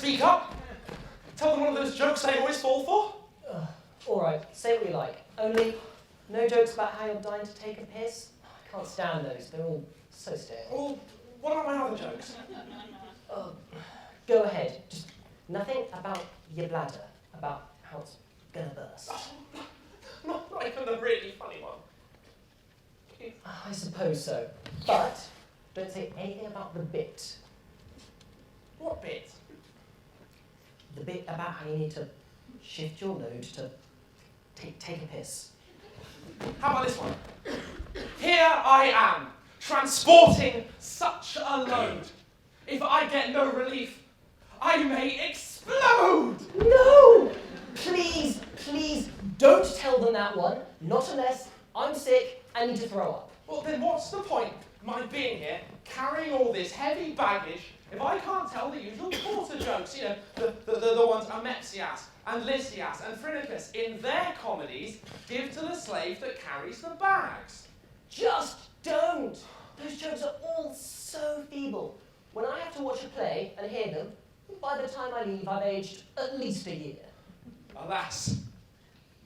speak up? Tell them one of those jokes they always fall for? All right, say what you like. Only, no jokes about how you're dying to take a piss. I can't stand those. They're all so stale. Well, what about my other jokes? Go ahead. Just nothing about your bladder, about how it's gonna burst. Not even a really funny one. I suppose so. But don't say anything about the bit. What bit? The bit about how you need to shift your load to take a piss. How about this one? Here I am, transporting such a load. If I get no relief, I may explode! No! Please, please, don't tell them that one. Not unless I'm sick and need to throw up. Well, then what's the point of my being here, carrying all this heavy baggage, if I can't tell the usual porter jokes, you know, the ones Amepsias and Lysias and Phrynippus in their comedies give to the slave that carries the bags. Just don't! Those jokes are all so feeble. When I have to watch a play and hear them, by the time I leave, I've aged at least a year. Alas,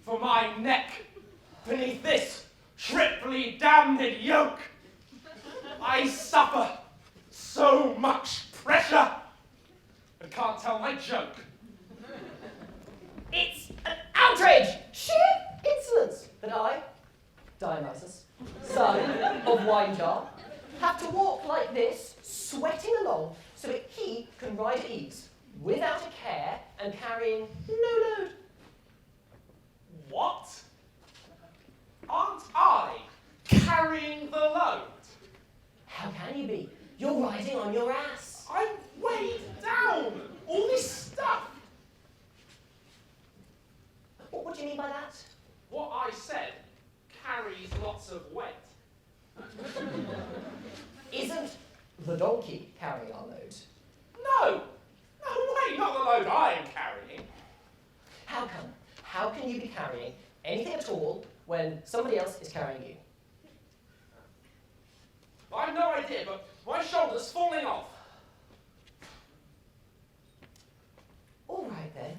for my neck beneath this triply damned yoke, I suffer so much pressure and can't tell my joke. It's an outrage! Sheer insolence that I, Dionysus, son of Wine Jar, have to walk like this, sweating along, so that he can ride at ease, without a care and carrying no load. What? Aren't I carrying the load? How can you be? You're riding on your ass. I'm weighed down. All this stuff. What do you mean by that? What I said carries lots of weight. Isn't the donkey carrying our load? No. No way, not the load I am carrying. How come? How can you be carrying anything at all when somebody else is carrying you? I've no idea, but my shoulder's falling off. All right then.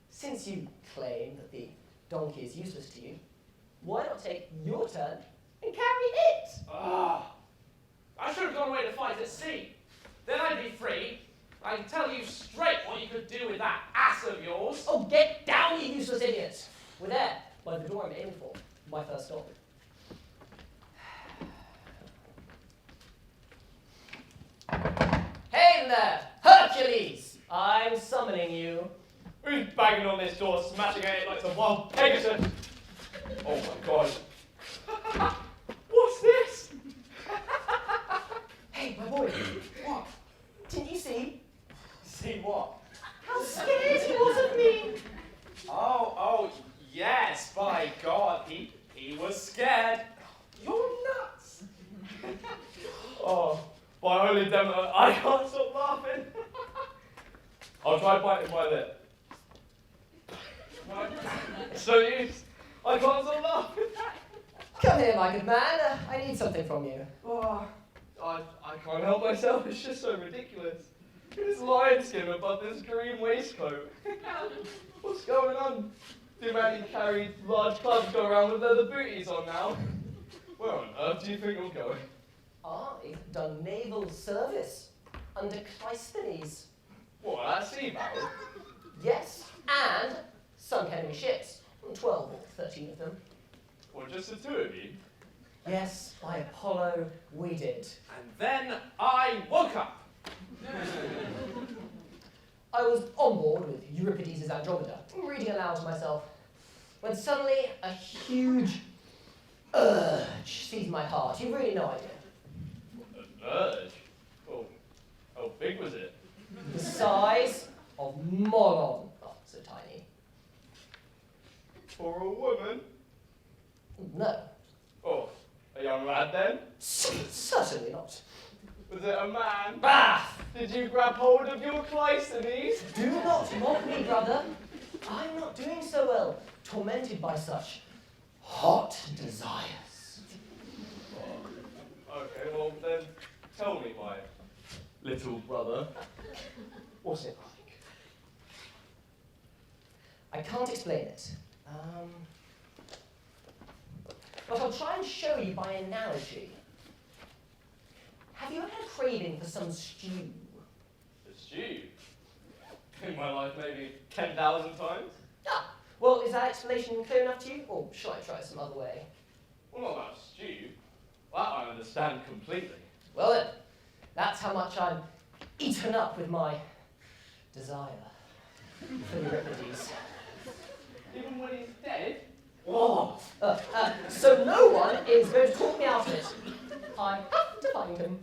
Since you claim that the donkey is useless to you, why not take your turn and carry it? I should have gone away to fight at sea. Then I'd be free. I can tell you straight what you could do with that ass of yours. Oh, get down, you useless idiot! We're there, by the door I'm aiming for. My first stop. Hey there, Hercules! I'm summoning you. Who's banging on this door, smashing at it like some wild Pegasus? Oh my god. What's this? Hey, my boy. What? Didn't you see? See what? How scared he was of me! Oh, yes, by God, he was scared. You're nuts. Oh, by holy Demeter, I can't stop laughing. I'll try biting my lip. It's no use. I can't stop laughing. Come here, my good man. I need something from you. Oh, I can't help myself. It's just so ridiculous. This lion skin above this green waistcoat. What's going on? The man you carry large clubs go around with leather booties on now. Where on earth do you think you're going? I've done naval service under Cleisthenes. What, that sea battle? Yes, and sunk enemy ships. 12 or 13 of them. Or just the two of you? Yes, by Apollo, we did. And then I woke up. I was on board with Euripides' Andromeda, reading aloud to myself, when suddenly a huge urge seized my heart. You've really no idea. An urge? Oh, how big was it? The size of Molon. Oh, so tiny. For a woman? No, Oh, a young lad then? certainly not. Was it a man? Bah! Did you grab hold of your Cleisthenes? Do not mock me, brother. I'm not doing so well, tormented by such hot desires. Okay, well then, tell me, my little brother. What's it like? I can't explain it. But I'll try and show you by analogy. Have you ever had a craving for some stew? A stew? In my life, maybe 10,000 times. Ah, well, is that explanation clear enough to you? Or shall I try some other way? Well, not about stew. That I understand completely. Well then, that's how much I'm eaten up with my desire for Euripides. Even when he's dead? Oh, so no one is going to talk me out of it. I have to find him.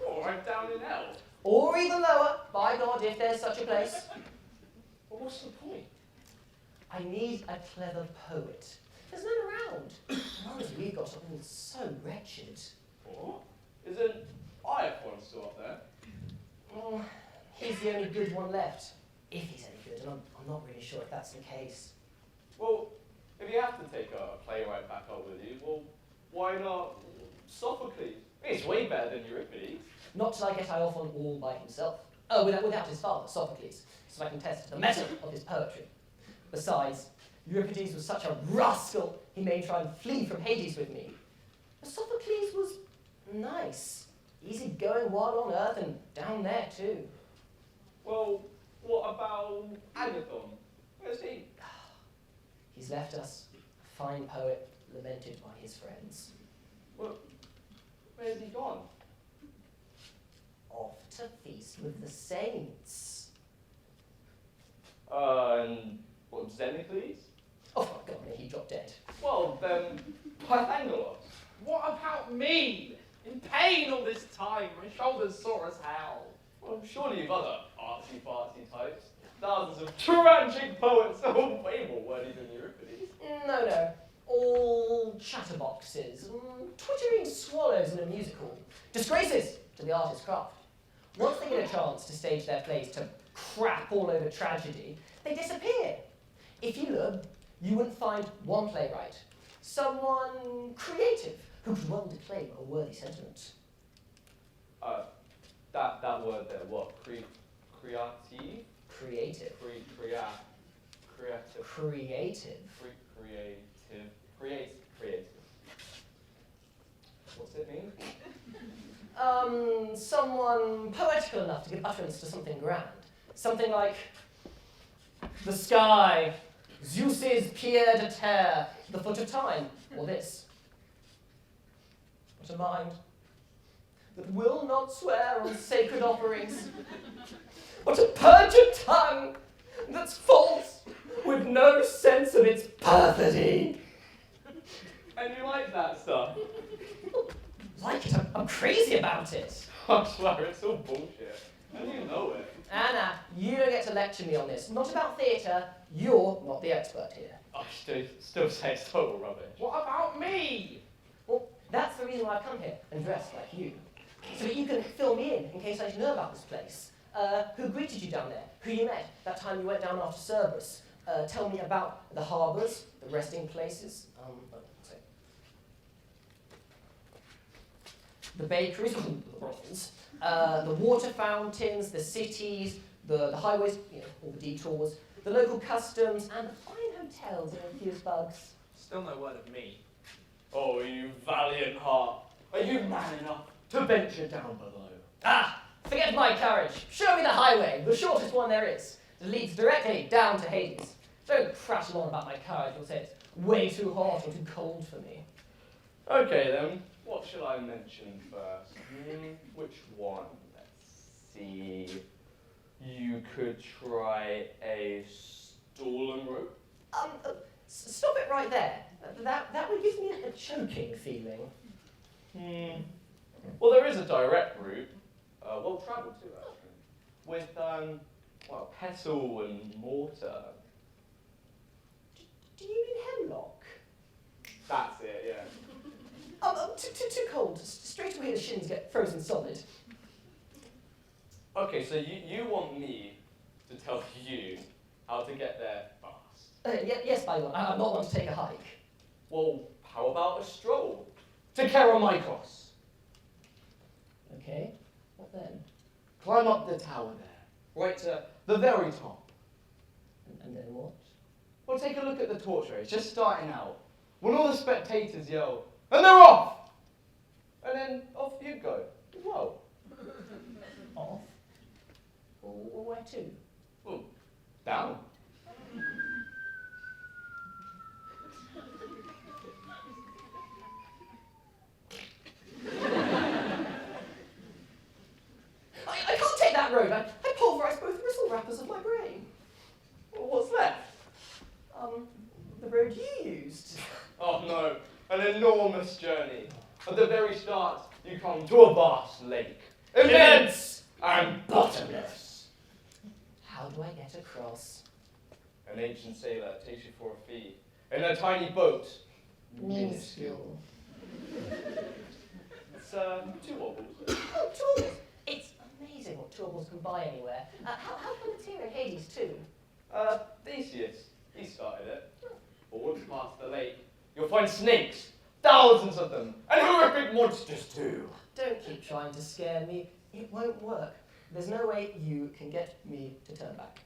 Oh, right down in hell. Or even lower, by God, if there's such a place. Well, what's the point? I need a clever poet. There's none around. The ones we've got are all so wretched. What? Isn't Iapon still up there? Oh, he's the only good one left. If he's any good, and I'm not really sure if that's the case. Well, if you have to take a playwright back up with you, well, why not Sophocles? It's way better than Euripides. Not till I get Iapon all by himself. Without his father, Sophocles, so I can test the metal of his poetry. Besides, Euripides was such a rascal, he may try and flee from Hades with me. But Sophocles was nice, easygoing while on Earth and down there too. Well, what about Agathon? Where's he? He's left us, a fine poet lamented by his friends. Well, where's he gone? Off to feast with the saints. And what, Xenocles? Oh, my God, no, he dropped dead. Well, then, Pythagoras. What about me? In pain all this time, my shoulders sore as hell. Well, surely you've other artsy-fartsy types. Thousands of tragic poets, all way more wordy than Euripides. No. All chatterboxes, twittering swallows in a musical. Disgraces to the artist's craft. Once they get a chance to stage their plays to crap all over tragedy, they disappear. If you look, you wouldn't find one playwright, someone creative who could well declaim a worthy sentiment. That word there, what? Creative? Creative. Creative. Creative. What's it mean? Someone poetical enough to give utterance to something grand. Something like, the sky, Zeus's pied de terre, the foot of time, or this. What a mind that will not swear on sacred offerings. What a perjured tongue that's false, with no sense of its perfidy. And you like that stuff? Like it, I'm crazy about it. I swear, it's all bullshit. And you know it. Anna, you don't get to lecture me on this. Not about theatre, you're not the expert here. I still say it's total rubbish. What about me? Well, that's the reason why I've come here and dressed like you. So that you can fill me in case I need to know about this place. Who greeted you down there? Who you met that time you went down after Cerberus? Tell me about the harbours, the resting places, the bakeries, the brothels, the water fountains, the cities, the highways, all the detours, the local customs, and the fine hotels and infused bugs. Still no word of me. Oh, you valiant heart. Are you man enough to venture down below? Ah, forget my courage. Show me the highway, the shortest one there is, that leads directly down to Hades. Don't prattle on about my courage, you'll say it's way too hot or too cold for me. Okay then, what shall I mention first? Which one? Let's see. You could try a stolen rope. Stop it right there. That would give me a choking feeling. Well, there is a direct route, well travelled too actually, with pestle and mortar. Do you mean hemlock? That's it, yeah. Too cold. Straight away the shins get frozen solid. Okay, so you want me to tell you how to get there fast? Yes, by the way, I'm not one to take a hike. Well, how about a stroll? To Keramikos. Okay, what then? Climb up the tower there, right to the very top. And then what? Or take a look at the torch race, just starting out. When all the spectators yell, and they're off! And then off you go. Whoa. Off? Where to? Well, down. I can't take that road. I pulverise both bristle wrappers of my brain. Well, what's left? The road you used. Oh no, an enormous journey. At the very start, you come to a vast lake. Immense and bottomless. How do I get across? An ancient sailor takes you for a fee. In a tiny boat. Minuscule. It's 2 wobbles. Oh, tools! It's amazing what tools can buy anywhere. How come it's here in Hades too? Theseus, he started it. But once past the lake, you'll find snakes, thousands of them, and horrific monsters too. Don't keep trying to scare me. It won't work. There's no way you can get me to turn back.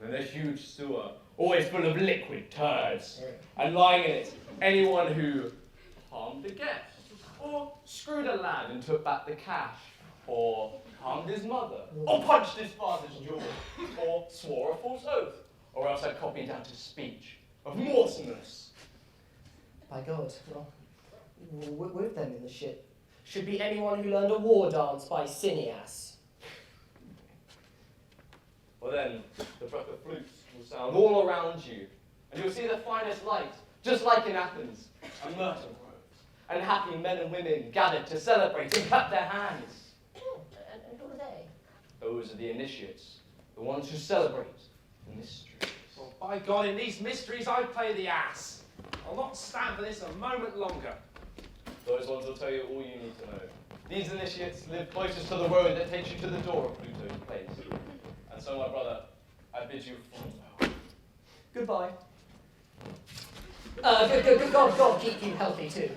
And then a huge sewer, always full of liquid turds. And lying in it, anyone who harmed a guest, or screwed a lad and took back the cash, or harmed his mother, or punched his father's jaw, or swore a false oath, or else had copied out his speech of Mortimer's. By God, well, with them in the ship should be anyone who learned a war dance by Cineas. Well then, the breath of flutes will sound all around you, and you'll see the finest light, just like in Athens, and myrtle groves, and happy men and women gathered to celebrate and clap their hands. Oh, and who are they? Those are the initiates, the ones who celebrate the mysteries. Well, by God, in these mysteries, I play the ass. I'll not stand for this a moment longer. Those ones will tell you all you need to know. These initiates live closest to the road that takes you to the door of Pluto's place. And so, my brother, I bid you farewell. Goodbye. God keep you healthy too.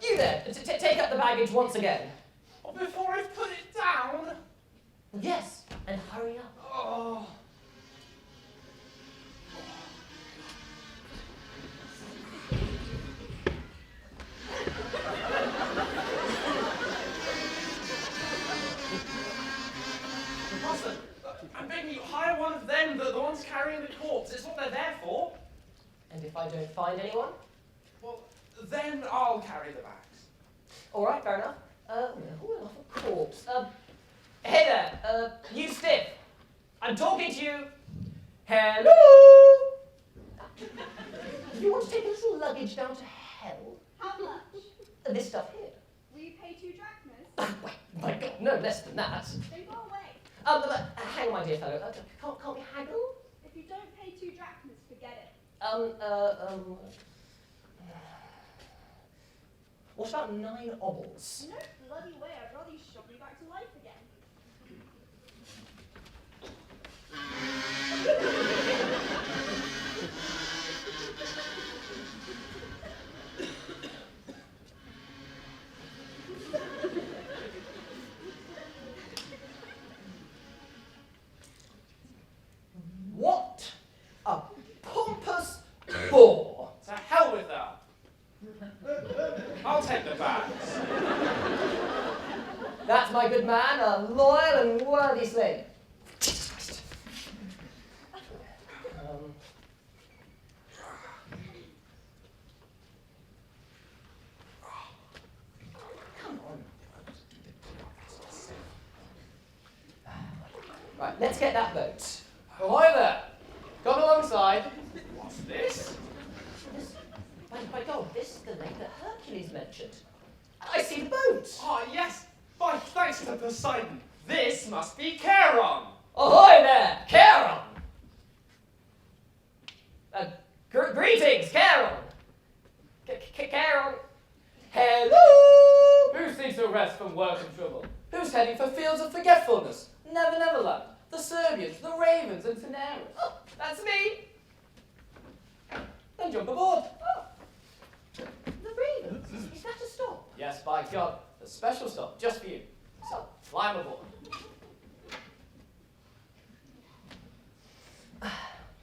You there, take up the baggage once again. Before I put it down. Yes, and hurry up. Oh. Master, I'm begging you, hire one of them, the ones carrying the corpse. It's what they're there for. And if I don't find anyone? Well, then I'll carry the bags. All right, fair enough. Off a corpse. Hey there, you stiff. I'm talking to you. Hello. You want to take a little luggage down to hell? How much? This stuff here. Will you pay 2 drachmas? Wait, my God, no less than that. Then go away. Hang on, my dear fellow. Can't we haggle? If you don't pay 2 drachmas, forget it. What about 9 obols? No bloody way. I'd rather you shock me back to life again. What a pompous bore! To hell with her. I'll take the bags. That's my good man, a loyal and worthy slave. Jesus Christ. Come on. Right, let's get that boat. Ahoy there! Come alongside. What's this? By God, this is the lake that Hercules mentioned. I see the boat. Oh, yes. By thanks to Poseidon. This must be Charon. Ahoy there, Charon! Greetings, Charon! Charon! Hello! Who seeks to rest from work and trouble? Who's heading for fields of forgetfulness? Neverland, the Serbians, the Ravens, and Teneris. Oh, that's me! Then jump aboard. Oh, Special stop, just for you. So, climb aboard.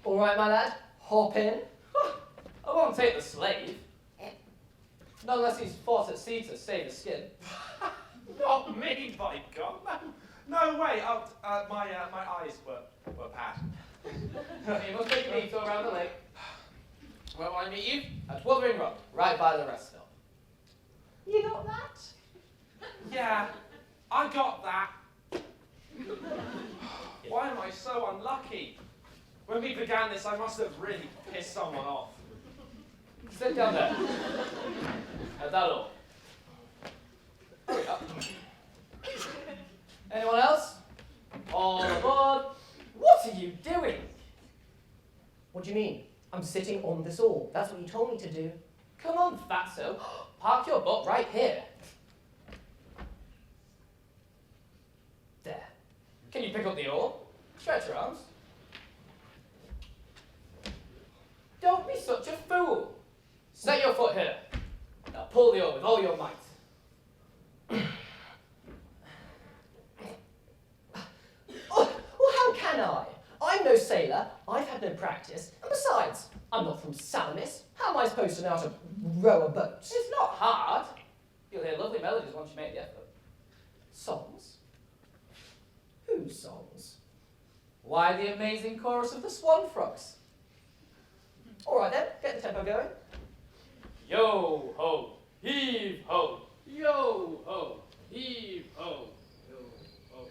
All right, my lad, hop in. I won't take the slave. Not unless he's fought at sea to save his skin. Not me, by God. No way. My eyes were bad. You must take me to around the lake. Where will I meet you? At Wuthering Rock, right by the rest stop. You got that? Yeah, I got that. Why am I so unlucky? When we began this, I must have really pissed someone off. Sit down there. Is that all? Hurry up. Anyone else? All aboard. What are you doing? What do you mean? I'm sitting on this oar. That's what you told me to do. Come on, fatso. Park your boat right here. There. Can you pick up the oar? Stretch your arms. Don't be such a fool. Set your foot here. Now pull the oar with all your might. Oh, well, how can I? I'm no sailor. I've had no practice. And besides, I'm not from Salamis. How am I supposed to know how to row a boat? It's not hard. You'll hear lovely melodies once you make the effort. Songs? Whose songs? Why, the amazing chorus of the Swan Frogs. All right then, get the tempo going. Yo ho, heave ho. Yo ho, heave ho. Yo ho.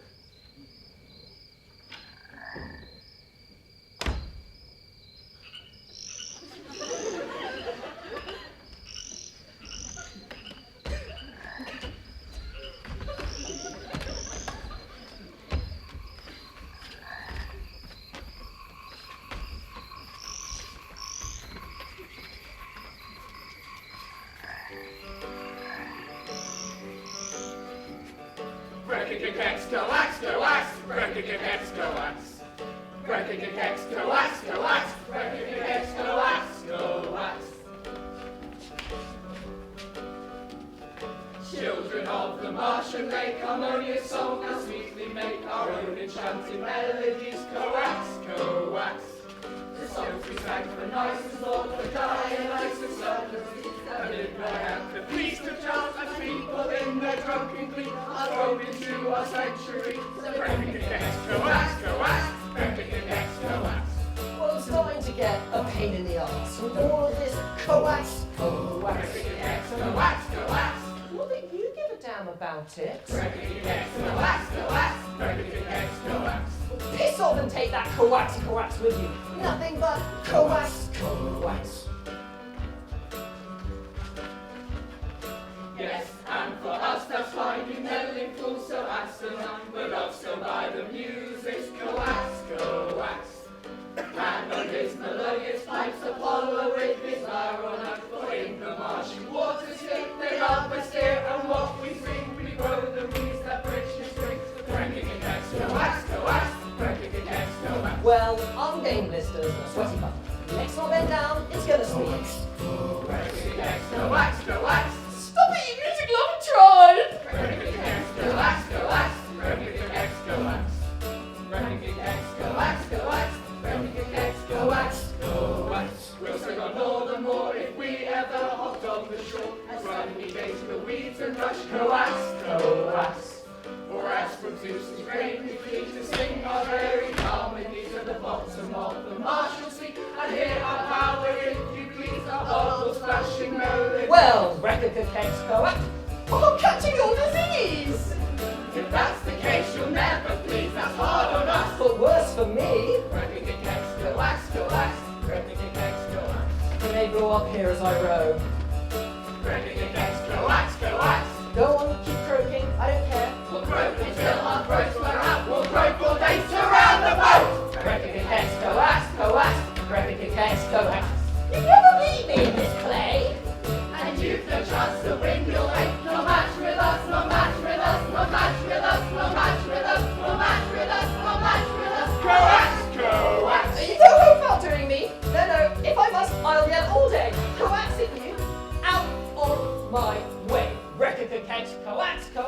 Children of the marsh and lake, harmonious song, how sweetly make our own enchanting melodies. Coax, coax. The songs we sang for nice and Lord for Dionysus and Circus. And in my hand the feast of chance, as people in their drunken glee are thrown into our sanctuary. So coax, coax, coax. Well, I'm starting to get a pain in the arse with all of this coax, coax. Coax, coax. Not that you give a damn about it. Piss off and take that coax, coax with you. Nothing but coax, coax. Yes, and for us that's finding meddling fools so asinine, but love still by the music's coax, coax. And on his melodious pipes Apollo with his lyre on earth, for in the marshy waters here they love us here, and what we sing we grow the reeds that bridge the string. Cranking and hex, coax, coax, cranking and hex, coax. Well, I'm getting blisters and a sweaty bum. Next time I bend down, it's gonna sneeze. Cranking and hex, coax, coax. Stop it, you music lover, try! Cranking and hex, coax, coax, cranking and hex, coax. Cranking and hex, coax, coax. Coax, coax. We'll sing on more than more if we ever hopped on the shore. As running gaze the weeds and rush, coax, coax. For as from Zeus's reign we flee to sing our very harmonies at the bottom of the Martian Sea, and hear our power if you please, our bubbles flashing melody. Well, Replica Cakes coax. I'm catching your disease! If that's the case, you'll never please. That's hard on us. But worse for me. Coax, coax, coax. I may grow up here as I row. Coax, coax. Go on, keep croaking, I don't care. We'll croak until our throats wear out. We'll croak all day to round the boat. Replica Cakes coax, coax. Replica Cakes coax. You never beat me in this play. And you've no chance to win, you'll make no match with us, no match with us, no match with us, no match with us, no match with us, no match with us. Coax, coax. You don't know about doing me. No, if I must, I'll yell all day. Coaxing you out of my way. Replica Cakes coax, coax.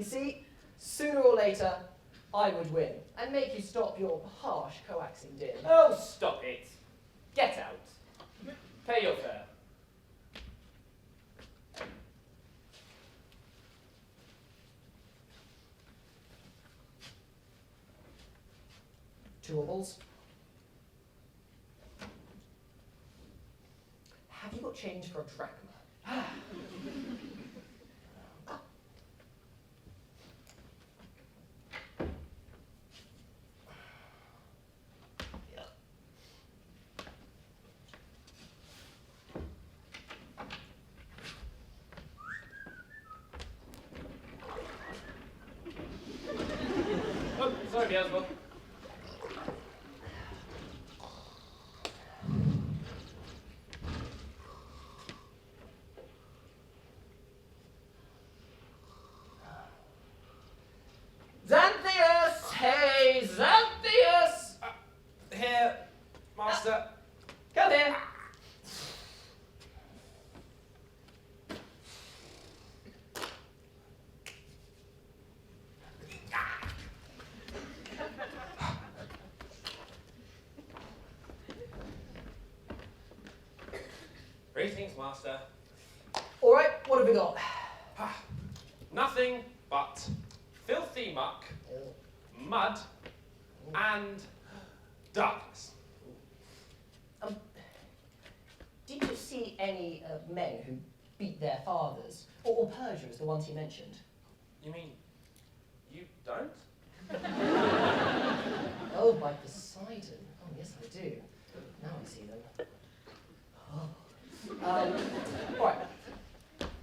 You see, sooner or later, I would win and make you stop your harsh coaxing din. Oh, stop it. Get out. Pay your fare. Chewables. Have you got change for a drachma? Oh, sorry, Beelzebub. Xanthius! Hey, Xanthius! Here, Master. Come here. Greetings, Master. All right, what have we got? Nothing but filthy muck, mud, and darkness. Did you see any men who beat their fathers, or perjurers, the ones you mentioned? You mean you don't? Oh, by Poseidon. Oh, yes, I do. Now I see them. Oh. All right.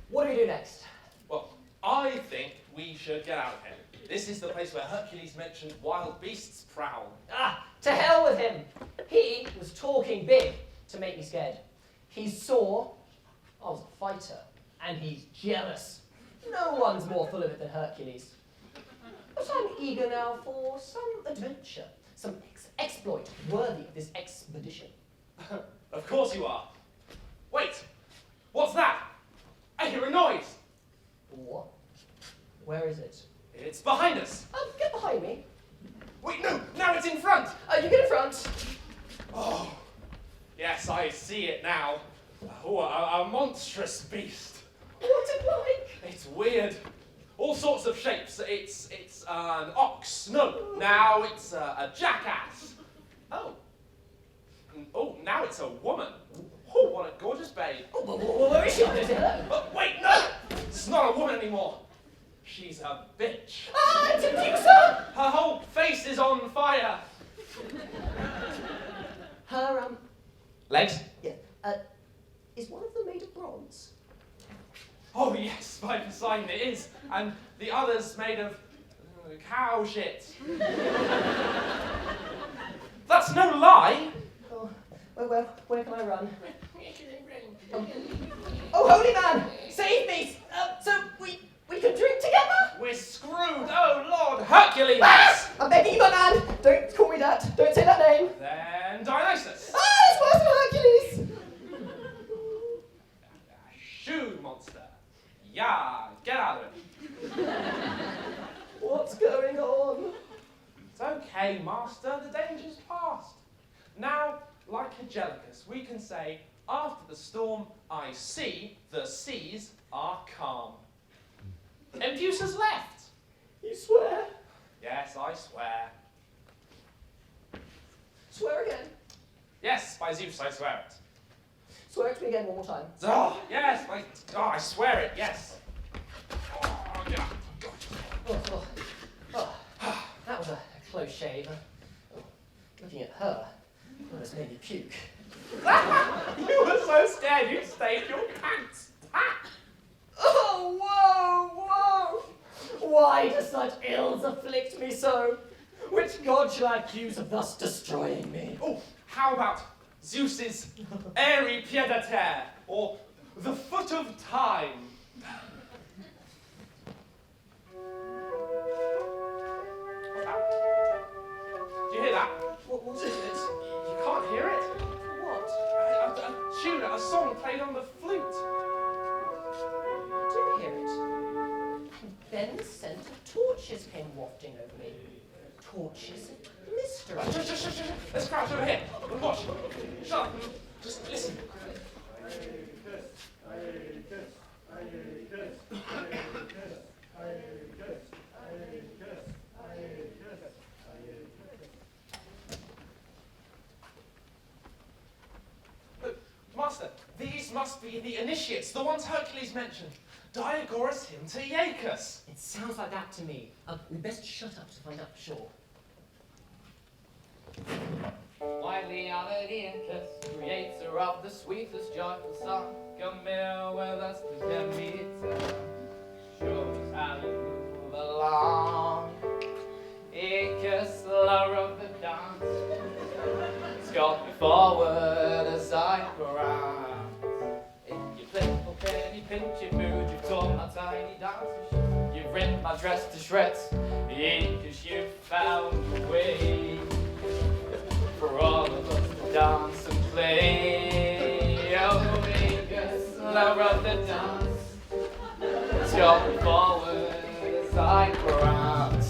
What do we do next? Well, I think we should get out of here. This is the place where Hercules mentioned wild beasts prowl. Ah, to hell with him. He was talking big to make me scared. He saw I was a fighter, and he's jealous. No one's more full of it than Hercules. But I'm eager now for some adventure, some exploit worthy of this expedition. Of course you are. Wait, what's that? I hear a noise. What? Where is it? It's behind us. Get behind me. Wait, no, now it's in front. You get in front. Oh, yes, I see it now. Oh, a monstrous beast. What's it like? It's weird. All sorts of shapes. It's an ox. No, now it's a jackass. Oh. Oh, now it's a woman. Oh, what a gorgeous babe. Oh, where is she? Hello. Oh, wait, no! It's not a woman anymore. She's a bitch. It's a Medusa! Her whole face is on fire. Her, Legs? yeah, is one of them made of bronze? Oh, yes, by Poseidon it is. And the other's made of cow shit. That's no lie. Oh, well, where can I run? Oh, holy man, save me! So we can drink together? We're screwed. Oh, Lord Hercules. Ah! I'm begging you, my man. Don't call me that. Don't say that name. Then Dionysus. It's worse than Hercules. Shoe monster. Yeah, get out of it. What's going on? It's okay, Master. The danger's past. Now, like Angelicus, we can say, after the storm, I see the seas are calm. Medusa's left. You swear? Yes, I swear. Swear again. Yes, by Zeus, I swear it. Swear it to me again one more time. Oh, yes, I swear it, yes. Oh, yeah. That was a close shave. Looking at her, almost made me puke. You were so scared you stained your pants. Oh, whoa! Why do such ills afflict me so? Which god shall I accuse of thus destroying me? Oh, how about Zeus's airy pied-à-terre, or the foot of time? Do you hear that? What was it? You can't hear it? What? A tune, a song played on the flute. I do hear it. Ben sent torches came wafting over me. Torches of mystery. Shh. Let's crouch over here. And watch. Shut up. Just listen. Look, Master, these must be the initiates, the ones Hercules mentioned. Diagoras him to Iacus. It sounds like that to me. We'd best shut up to find out for sure. Widely honored Iacus, creator of the sweetest joyful song, come here with us to the meter. Show us how you move along. Iacus, the lover of the dance, sculpt me forward as I prance. In your playful penny pinch your mood, you've torn my tiny dance, you've ripped my dress to shreds. Iacus, you've found a way for all of us to dance and play. Oh, Iacus, lover of the dance, sculpt me forward as I prance.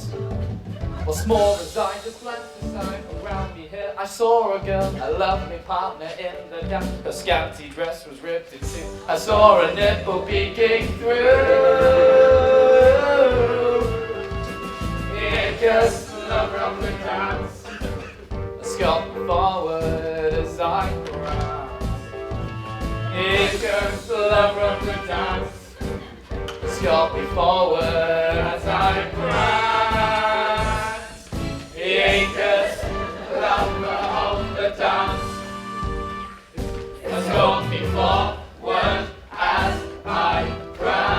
What's more, as I just glanced aside around me here, I saw a girl, a lovely partner in the dance. Her scanty dress was ripped in two. I saw a nipple peeking through. Iacus, lover of the dance, sculpt me forward as I prance. Iacus, lover of the dance, sculpt me forward as I prance. Iacus, lover of the dance, sculpt me forward as I prance.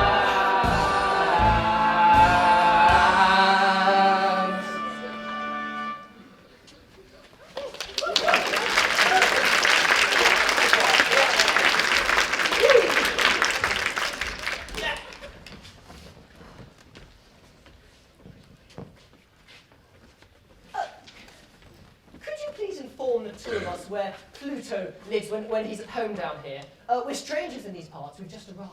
Two of us where Pluto lives when he's at home down here. We're strangers in these parts. We've just arrived.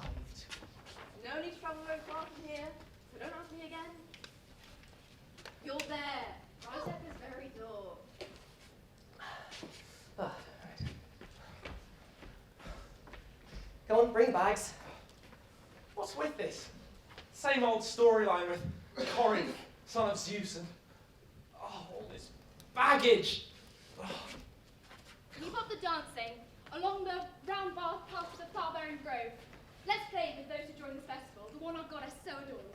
No need to travel very far from here, so don't ask me again. You're there, right at this very door. Right. Come on, bring the bags. What's with this? Same old storyline with Corinth, son of Zeus, and all this baggage. Keep up the dancing along the round path to the Far-bearing Grove. Let's play with those who join this festival, the one our goddess so adores.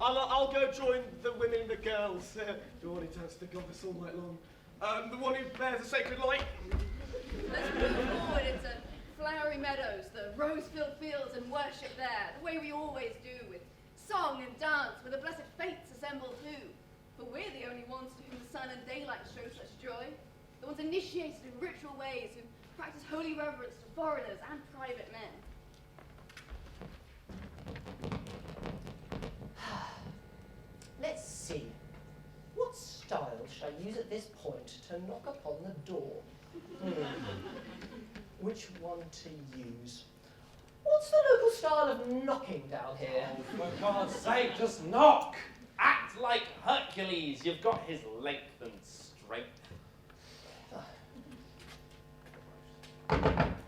I'll go join the women, the girls, the one who turns to goddess all night long, the one who bears a sacred light. Let's move forward into flowery meadows, the rose-filled fields, and worship there, the way we always do, with song and dance, where the blessed fates assemble too. For we're the only ones to whom the sun and daylight show such joy. The ones initiated in ritual ways, who practice holy reverence to foreigners and private men. Let's see. What style should I use at this point to knock upon the door? Which one to use? What's the local style of knocking down here? For God's sake, just knock! Act like Hercules. You've got his length and strength.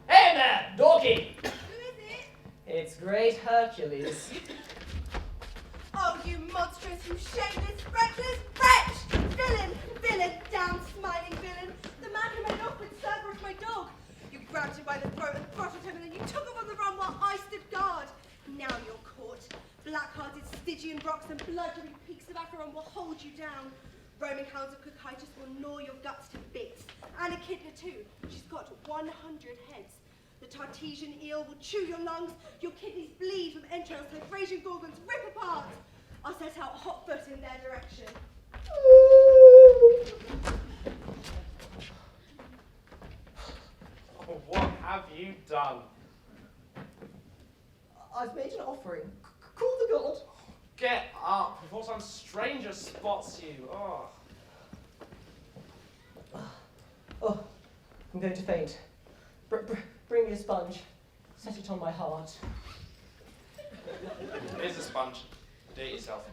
Hey there, Dorky! Who is it? It's great Hercules. Oh, you monstrous, you shameless, reckless wretch! Villain, damn smiling villain! The man who made off with Cerberus, my dog! You grabbed him by the throat and throttled him, and then you took him on the run while I stood guard. Now you're caught. Black-hearted Stygian rocks and blood-dripping peaks of Acheron will hold you down. Roman hounds of Cocytus will gnaw your guts to bits. And Echidna too. She's got 100 heads. The Tartesian eel will chew your lungs. Your kidneys bleed from entrails. Her Thracian gorgons rip apart. I'll set out hot foot in their direction. Oh, what have you done? I've made an offering. Call the god. Get up before some stranger spots you. Oh. Oh, I'm going to faint. Bring me a sponge. Set it on my heart. Here's a sponge. Do it yourself.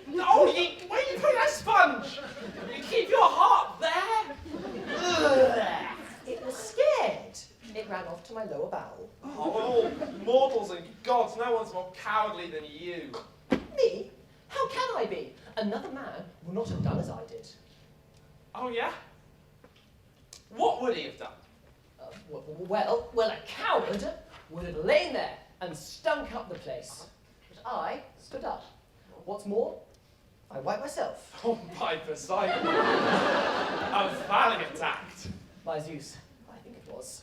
No, where are you putting that sponge? You keep your heart there. It was scared. It ran off to my lower bowel. Oh, we're all mortals and gods. No one's more cowardly than you. Me? How can I be? Another man would not have done as I did. Oh, yeah? What would he have done? Well, a coward would have lain there and stunk up the place. But I stood up. What's more, I wiped myself. Oh, by Poseidon. A valiant act. By Zeus, I think it was.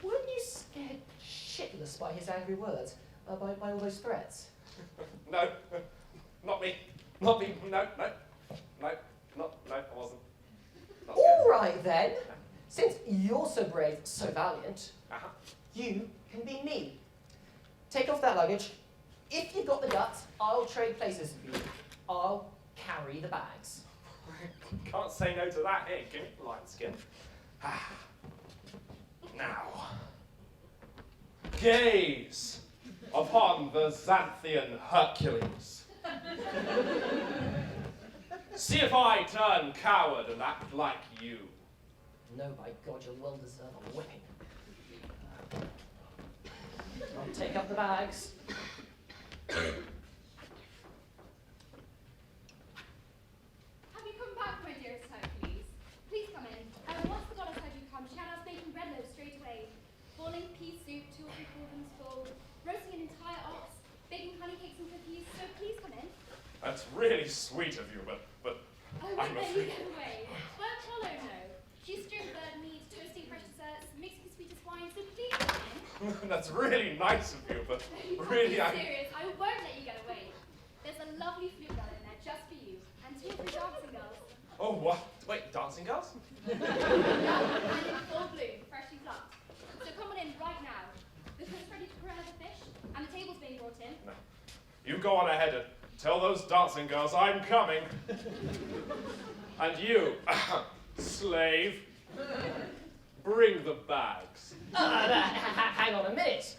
Weren't you scared shitless by his angry words? By all those threats? No, not me. Not me. No, I wasn't. Not All right then. Since you're so brave, so valiant, Uh-huh. you can be me. Take off that luggage. If you've got the guts, I'll trade places with you. I'll carry the bags. Can't say no to that. Here, give me the lion skin. Now, gaze upon the Xanthian Hercules. See if I turn coward and act like you. No, by God, you'll well deserve a whipping. I'll take up the bags. Have you come back, my dearest Hercules? Please come in. Once the goddess had you come, she had us making bread loaves straight away. Boiling pea soup, 2 or 3 cauldrons full, roasting an entire ox, baking honey cakes and cookies, so please come in. That's really sweet of you, but I won't let you get away. But follow no. She's stewing bird meat, toasting fresh desserts, mixing sweetest wine, so please come in. that's really nice of you, but You really can't I'm... be serious. I won't let you get away. There's a lovely flute girl in there just for you, and 2 or 3 dancing girls. Oh, what? Wait, dancing girls? Yeah, and in full bloom, freshly plucked. So come on in right now. The cook's ready to prepare the fish, and the table's being brought in. No. You go on ahead and tell those dancing girls I'm coming. And you, slave, bring the bags. Hang on a minute.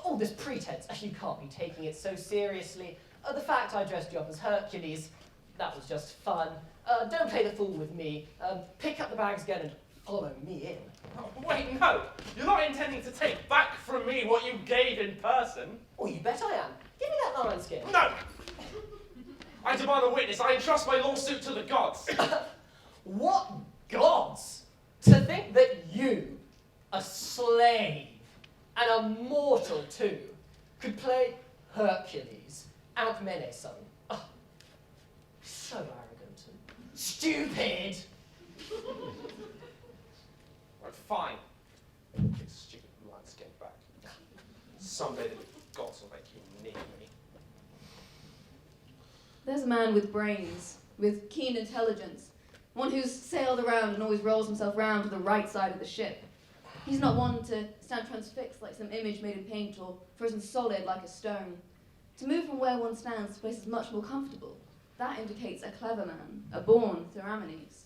All this pretense, you can't be taking it so seriously. The fact I dressed you up as Hercules, that was just fun. Don't play the fool with me. Pick up the bags again and follow me in. Oh, wait, no. You're not intending to take back from me what you gave in person. Oh, you bet I am. Give me that lion skin. No. I demand a witness. I entrust my lawsuit to the gods. What gods? To think that you, a slave, and a mortal too, could play Hercules, Alcmene's son. Oh, so arrogant and stupid. Right, fine. Take stupid lion skin back. Someday the gods will make you near me. There's a man with brains, with keen intelligence, one who's sailed around and always rolls himself round to the right side of the ship. He's not one to stand transfixed like some image made of paint or frozen solid like a stone. To move from where one stands to places much more comfortable, that indicates a clever man, a born Theramines.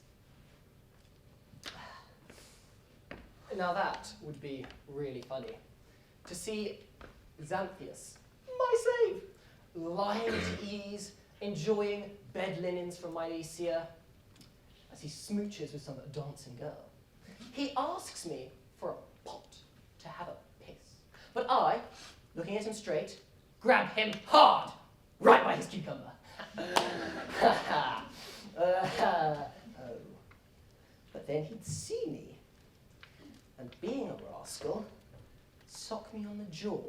Now that would be really funny. To see Xanthias, my slave, lying at ease, enjoying bed linens from Mylesia, as he smooches with some dancing girl. He asks me for a pot to have a piss. But I, looking at him straight, grab him hard, right by his cucumber. Oh. But then he'd see me, and being a rascal, sock me on the jaw.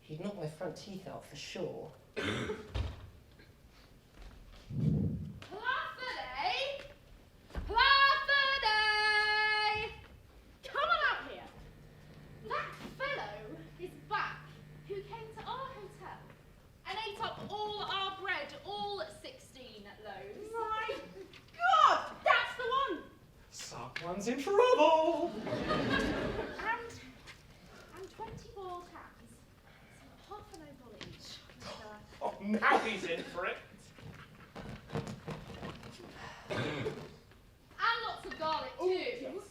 He'd knock my front teeth out for sure. Come on out here! That fellow is back, who came to our hotel and ate up all our bread, all 16 loaves. My God, that's the one. Someone's in trouble. And 20 boiled hams. So half an oval each. Oh, now he's in for it. And lots of garlic too.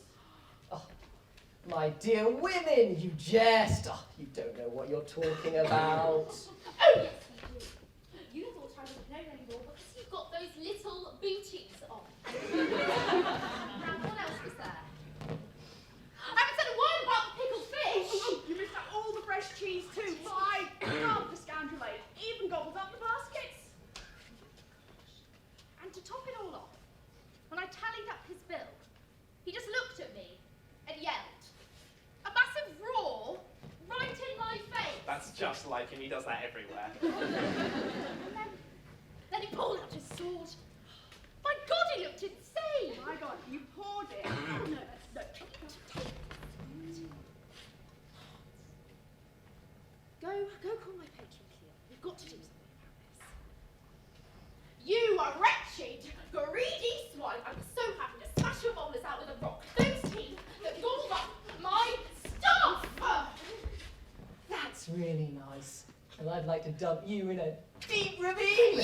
My dear women, you jest. Oh, you don't know what you're talking about. Oh, yes, you do. You thought I wouldn't know anymore because you've got those little booties on. Now, what else was there? I haven't said a word about the pickled fish. Oh, you missed out all the fresh cheese too. My God, the scandalate even gobbled up the baskets. And to top it all off, when I tallied up his bill, he just looked at me and yelled. A massive roar right in my face. That's just like him. He does that everywhere. And then he pulled out his sword. My God, he looked insane. My God, you poured it. Oh, no, no. Go call my patron here. We've got to do something about this. You are wretched, greedy swine. I'm so happy to smash your molars out with a rock. Those teeth that gobbled up my stuff. That's really nice. And I'd like to dump you in a deep ravine.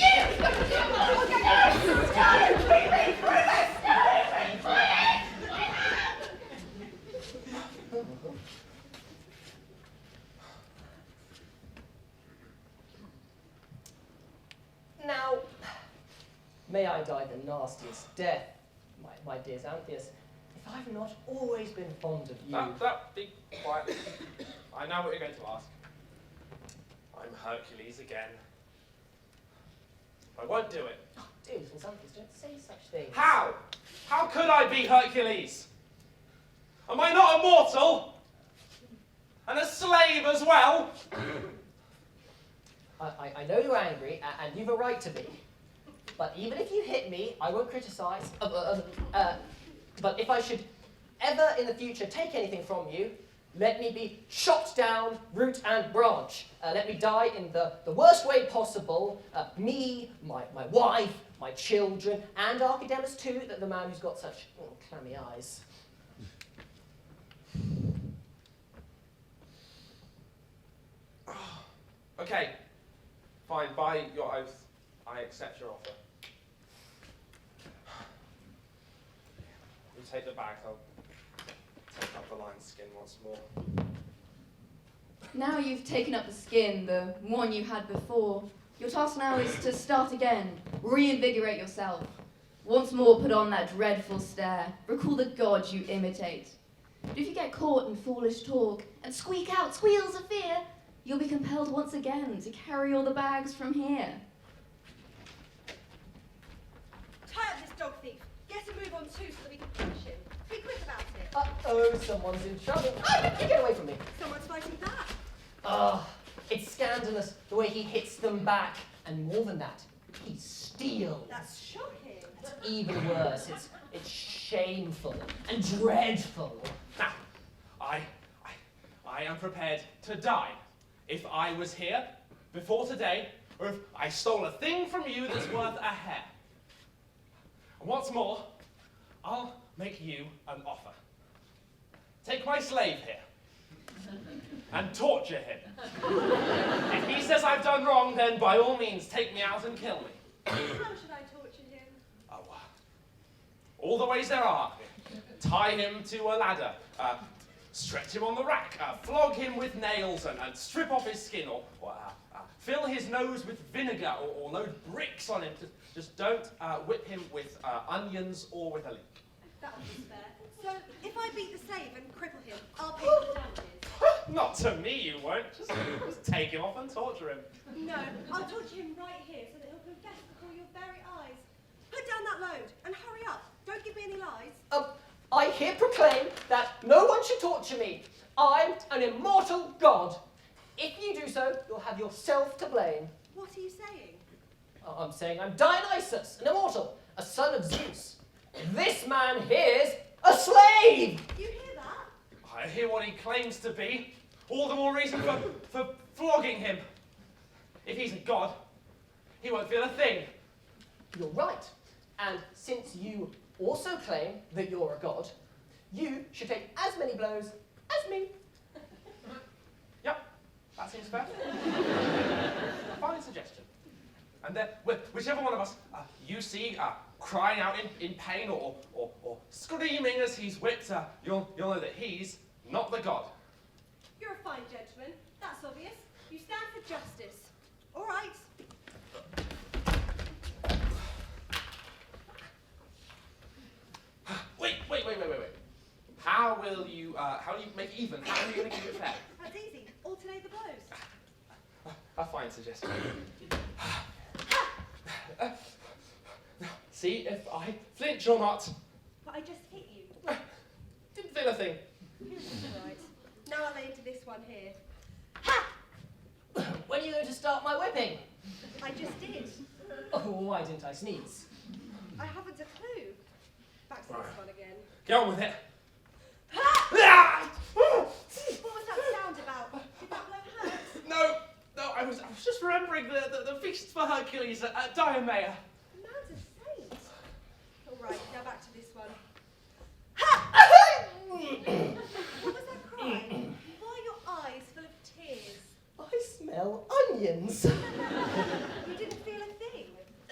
Now, may I die the nastiest death, my dear Xanthias, if I've not always been fond of you. Be quiet. I know what you're going to ask. I'm Hercules again. I won't do it. Oh, dear little Xanthias, don't say such things. How? How could I be Hercules? Am I not immortal? And a slave as well? I know you're angry, and you've a right to be. But even if you hit me, I won't criticize. But if I should ever in the future take anything from you, let me be chopped down, root and branch. Let me die in the worst way possible. Me, my wife, my children, and Archidemus too, the man who's got such clammy eyes. Okay. Fine, by your oath, I accept your offer. You take the bag, I'll take up the lion's skin once more. Now you've taken up the skin, the one you had before, your task now is to start again, reinvigorate yourself. Once more put on that dreadful stare, recall the god you imitate. But if you get caught in foolish talk and squeak out squeals of fear, you'll be compelled once again to carry all the bags from here. Tie up this dog thief. Get a move on too so that we can punish him. Be quick about it. Uh-oh, someone's in trouble. You get away from me. Someone's fighting back. It's scandalous the way he hits them back. And more than that, he steals. That's shocking. It's even worse. It's shameful and dreadful. Now, I am prepared to die if I was here before today, or if I stole a thing from you that's worth a hair. And what's more, I'll make you an offer. Take my slave here and torture him. If he says I've done wrong, then by all means take me out and kill me. How should I torture him? Oh, all the ways there are. Tie him to a ladder, stretch him on the rack, flog him with nails and strip off his skin, or fill his nose with vinegar, or load bricks on him. Just don't whip him with onions or with a leek. That was fair. So, if I beat the slave and cripple him, I'll pay for the damages. Not to me, you won't. Just take him off and torture him. No, I'll torture him right here so that he'll confess before your very eyes. Put down that load and hurry up. Don't give me any lies. I here proclaim that no one should torture me. I'm an immortal god. If you do so, you'll have yourself to blame. What are you saying? I'm saying I'm Dionysus, an immortal, a son of Zeus. This man here's a slave! You hear that? I hear what he claims to be. All the more reason for flogging him. If he's a god, he won't feel a thing. You're right. And since you also claim that you're a god, you should take as many blows as me. Yep, that seems fair. Fine suggestion. And then, whichever one of us you see crying out in pain or screaming as he's whipped, you'll know that he's not the god. You're a fine gentleman. That's obvious. You stand for justice. All right. Wait. How will you make it even? How are you going to keep it fair? That's easy. Alternate the blows. A fine suggestion. See if I flinch or not. But I just hit you. Didn't feel a thing. All right. Now I'll lay into this one here. When are you going to start my whipping? I just did. Oh, why didn't I sneeze? I haven't a clue. Back to this one again. Get on with it. What was that sound about? Did that blow hurt? No, I was just remembering the feast for Hercules at Diomea. The man's a saint. All right, now back to this one. What was that cry? Why are your eyes full of tears? I smell onions. You didn't feel a thing.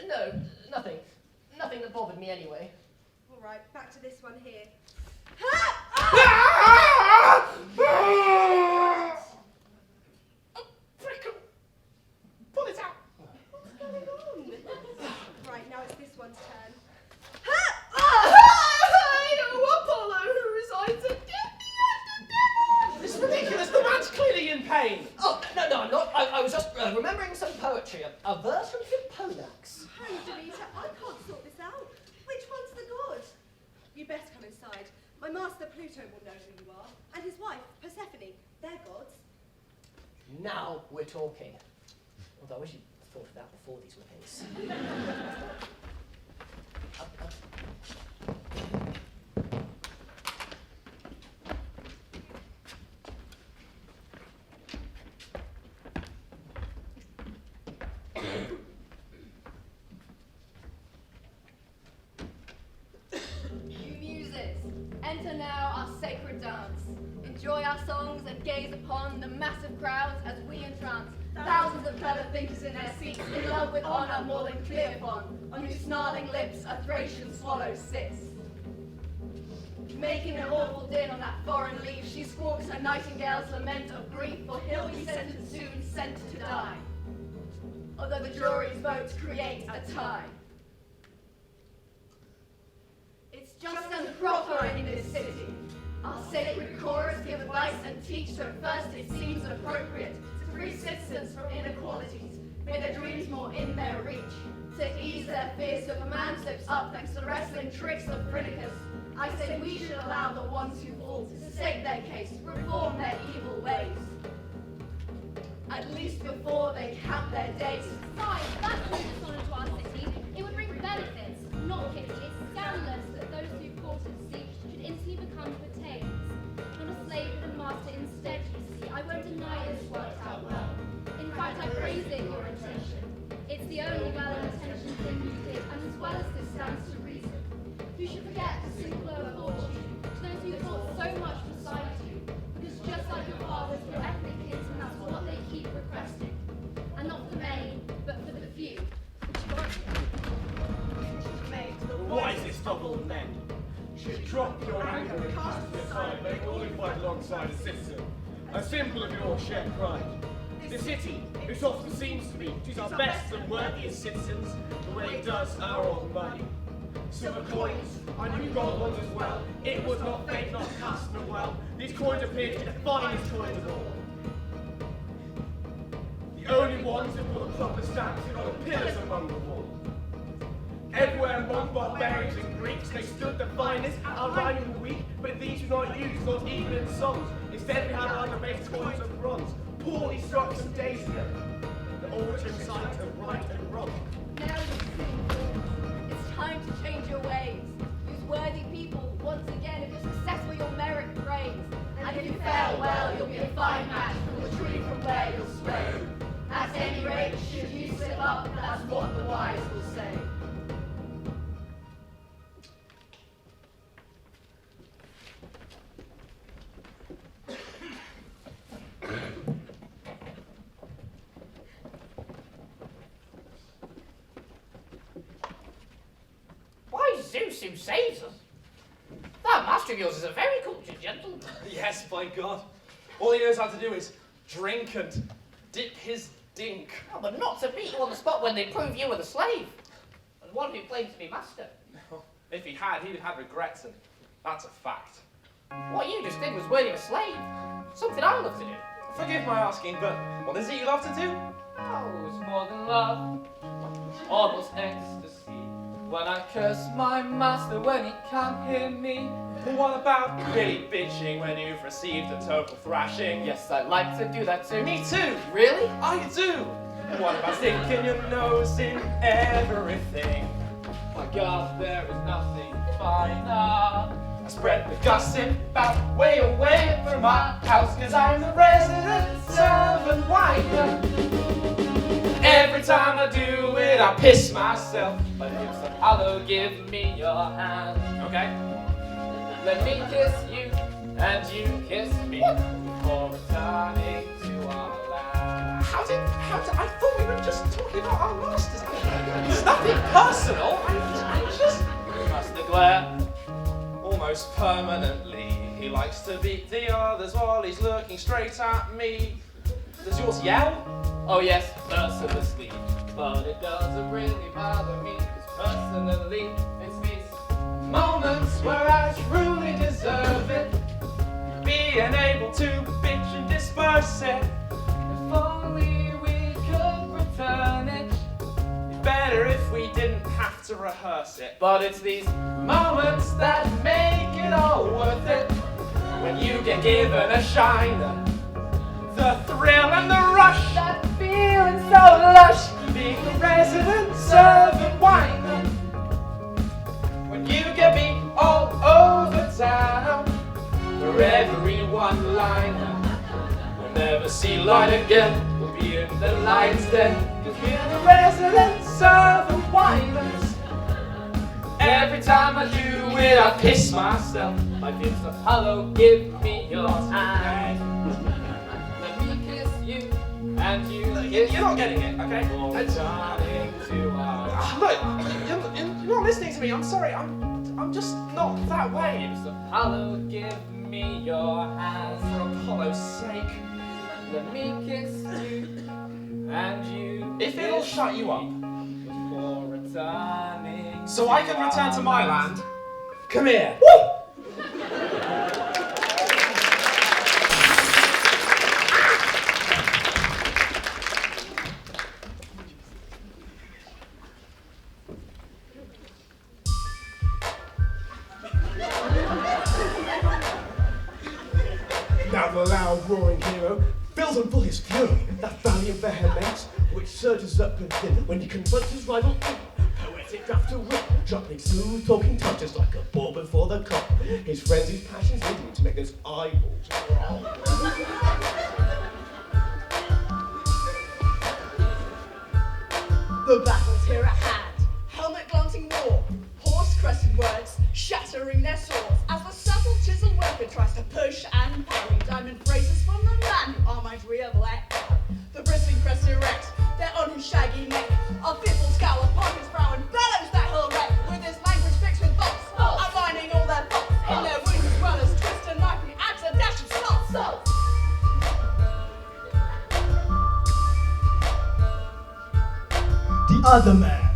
No, nothing. Nothing that bothered me anyway. All right, back to this one here. Prickle. Pull it out. What's going on? Right, now it's this one's turn. Apollo, whose eyes are This is ridiculous. The man's clearly in pain. Oh, no, I'm not. I was just remembering some poetry. A verse from Hippolytus. Hurry, Demeter, I can't sort this out. Which one's the god? You best come inside. My master Pluto will know who you are, and his wife, Persephone. They're gods. Now we're talking. Although I wish you'd thought of that before these whippings. You muses, enter now our sacred dance. Enjoy our songs and gaze upon the massive crowds as we entrance thousands of clever thinkers in their seats, in love with honor more than Cleophon, on whose snarling lips a Thracian swallow sits. Making an awful din on that foreign leaf, she squawks her nightingale's lament of grief, for he'll be sentenced soon, sent to die. Although the jury's votes create a tie. It's just and proper in this city. Our sacred chorus give advice and teach, so at first it seems appropriate to free citizens from inequalities, make their dreams more in their reach, to ease their fears so if a man slips up thanks to the wrestling tricks of Phrynicus. I say we should allow the ones who fall to state their case, reform their evil ways. At least before they count their days. Fine, that's bring dishonor to our city. It would bring benefits, not gifts. It's scandalous that those who fought at sea should instantly become pertains. Not a slave but a master instead, you see. I won't deny it's worked out well. In fact, I praise it, your intention. It's the only well-intentioned thing you did, and as well as this stands to reason. You should forget the simple of fortune to those who thought so much besides you, because just like your fathers, your ethnic kinsmen, that's what they keep requesting. And not for many, but for the few. The wisest of all men should drop your anger and cast it aside, make all who fight alongside a citizen, a symbol of your shared pride. The city, which often seems to be, treats our best and worthiest citizens the way it does our own money. Silver coins, I knew gold ones as well. It was not fake, not cast in a well. These coins appear to be the finest coins of all. The only ones that put proper stamps on the pillars among the wall. Everywhere among barbarians and Greeks, they stood the finest, our rhyming weak, but these do not use, not even in songs. Instead we have our debased coins of bronze, poorly struck some days ago, the altering signs of right and wrong. Now you sing. It's time to change your ways. Use worthy people once again. If you're successful, you'll merit praise. And if you fare well, you'll be a fine match from the tree from where you'll sway. At any rate, should you slip up, that's what the wise will say. Why, Zeus who saves us? That master of yours is a very cultured gentleman. Yes, by God. All he knows how to do is drink and dip his dink. Oh, but not to meet you on the spot when they prove you were the slave. And one who claims to be master. If he had, he'd have had regrets, and that's a fact. What you just did was worthy of a slave. Something I love to do. Forgive my asking, but what is it you love to do? Oh, it's more than love. Almost ecstasy. When I curse my master when he can't hear me. What about really bitching when you've received a total thrashing? Yes, I like to do that too. Me too. Really? I do. What about sticking your nose in everything? My God, there is nothing finer. I spread the gossip out way away from my house, 'cause I'm the resident servant whiner. Every time I do it, I piss myself. But if so, Apollo, give me your hand. Okay. Let me kiss you, and you kiss me. Before returning to our land. How did, I thought we were just talking about our masters. It's nothing personal. I just... Master Glare. Almost permanently, he likes to beat the others while he's looking straight at me. Does yours yell? Oh yes, mercilessly. But it doesn't really bother me, 'cause personally, it's these Moments where I truly deserve it, being able to bitch and disperse it. if only we could return it. Better if we didn't have to rehearse it. But it's these Moments that make it all worth it. When you get given a shiner, the thrill and the rush, that feeling so lush. being the resident servant whiner. When you get me all over town, for every one-liner, we'll never see light again. We'll be in the lion's den, 'cause we're the resident servant whiners. Every time I do it, I piss myself. My dear Apollo, give me your hand. Let me kiss you, and you kiss You're not getting it, okay? Before returning to our Look, you're not listening to me. I'm sorry. I'm just not that way. Dear Apollo, give me your hand. For Apollo's sake. Let me kiss you, and you If it'll kiss shut you me up. Before returning So I can return to my land. Come here. Now the loud roaring hero fills on full his fury that valiant vehemence which surges up within when he confronts his rival. Poetic after wit, dropping smooth talking touches like a ball before the cop. His frenzied passions leading to make those eyeballs roll. The battle's here at hand. Helmet glancing war. Horse-crested words shattering their swords. As the subtle chiseled worker tries to push and parry. Diamond phrases from the man who Armag's re-elect. The bristling crest erect. They're on his shaggy neck. A fearful scowl upon his brow and bellows that he'll wreck. With his language fixed with bolts. Outlining all their faults. In their wounds as well as twist and knife and axe a dash of salt. The other man,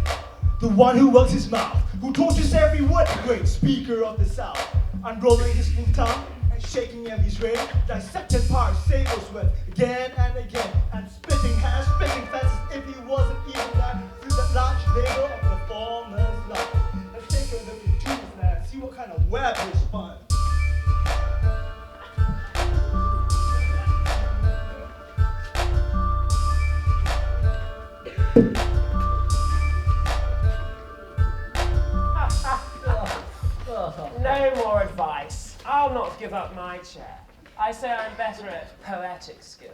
the one who works his mouth, who tortures every word, the great speaker of the South, unrolling his full tongue and shaking every string, dissecting power sables with again and again, and spitting hands, spitting fences if he wasn't even that through the large labor of the performer's life. Let's take a look at Judas now and see what kind of web he spun. No more advice. I'll not give up my chair. I say I'm better at poetic skill.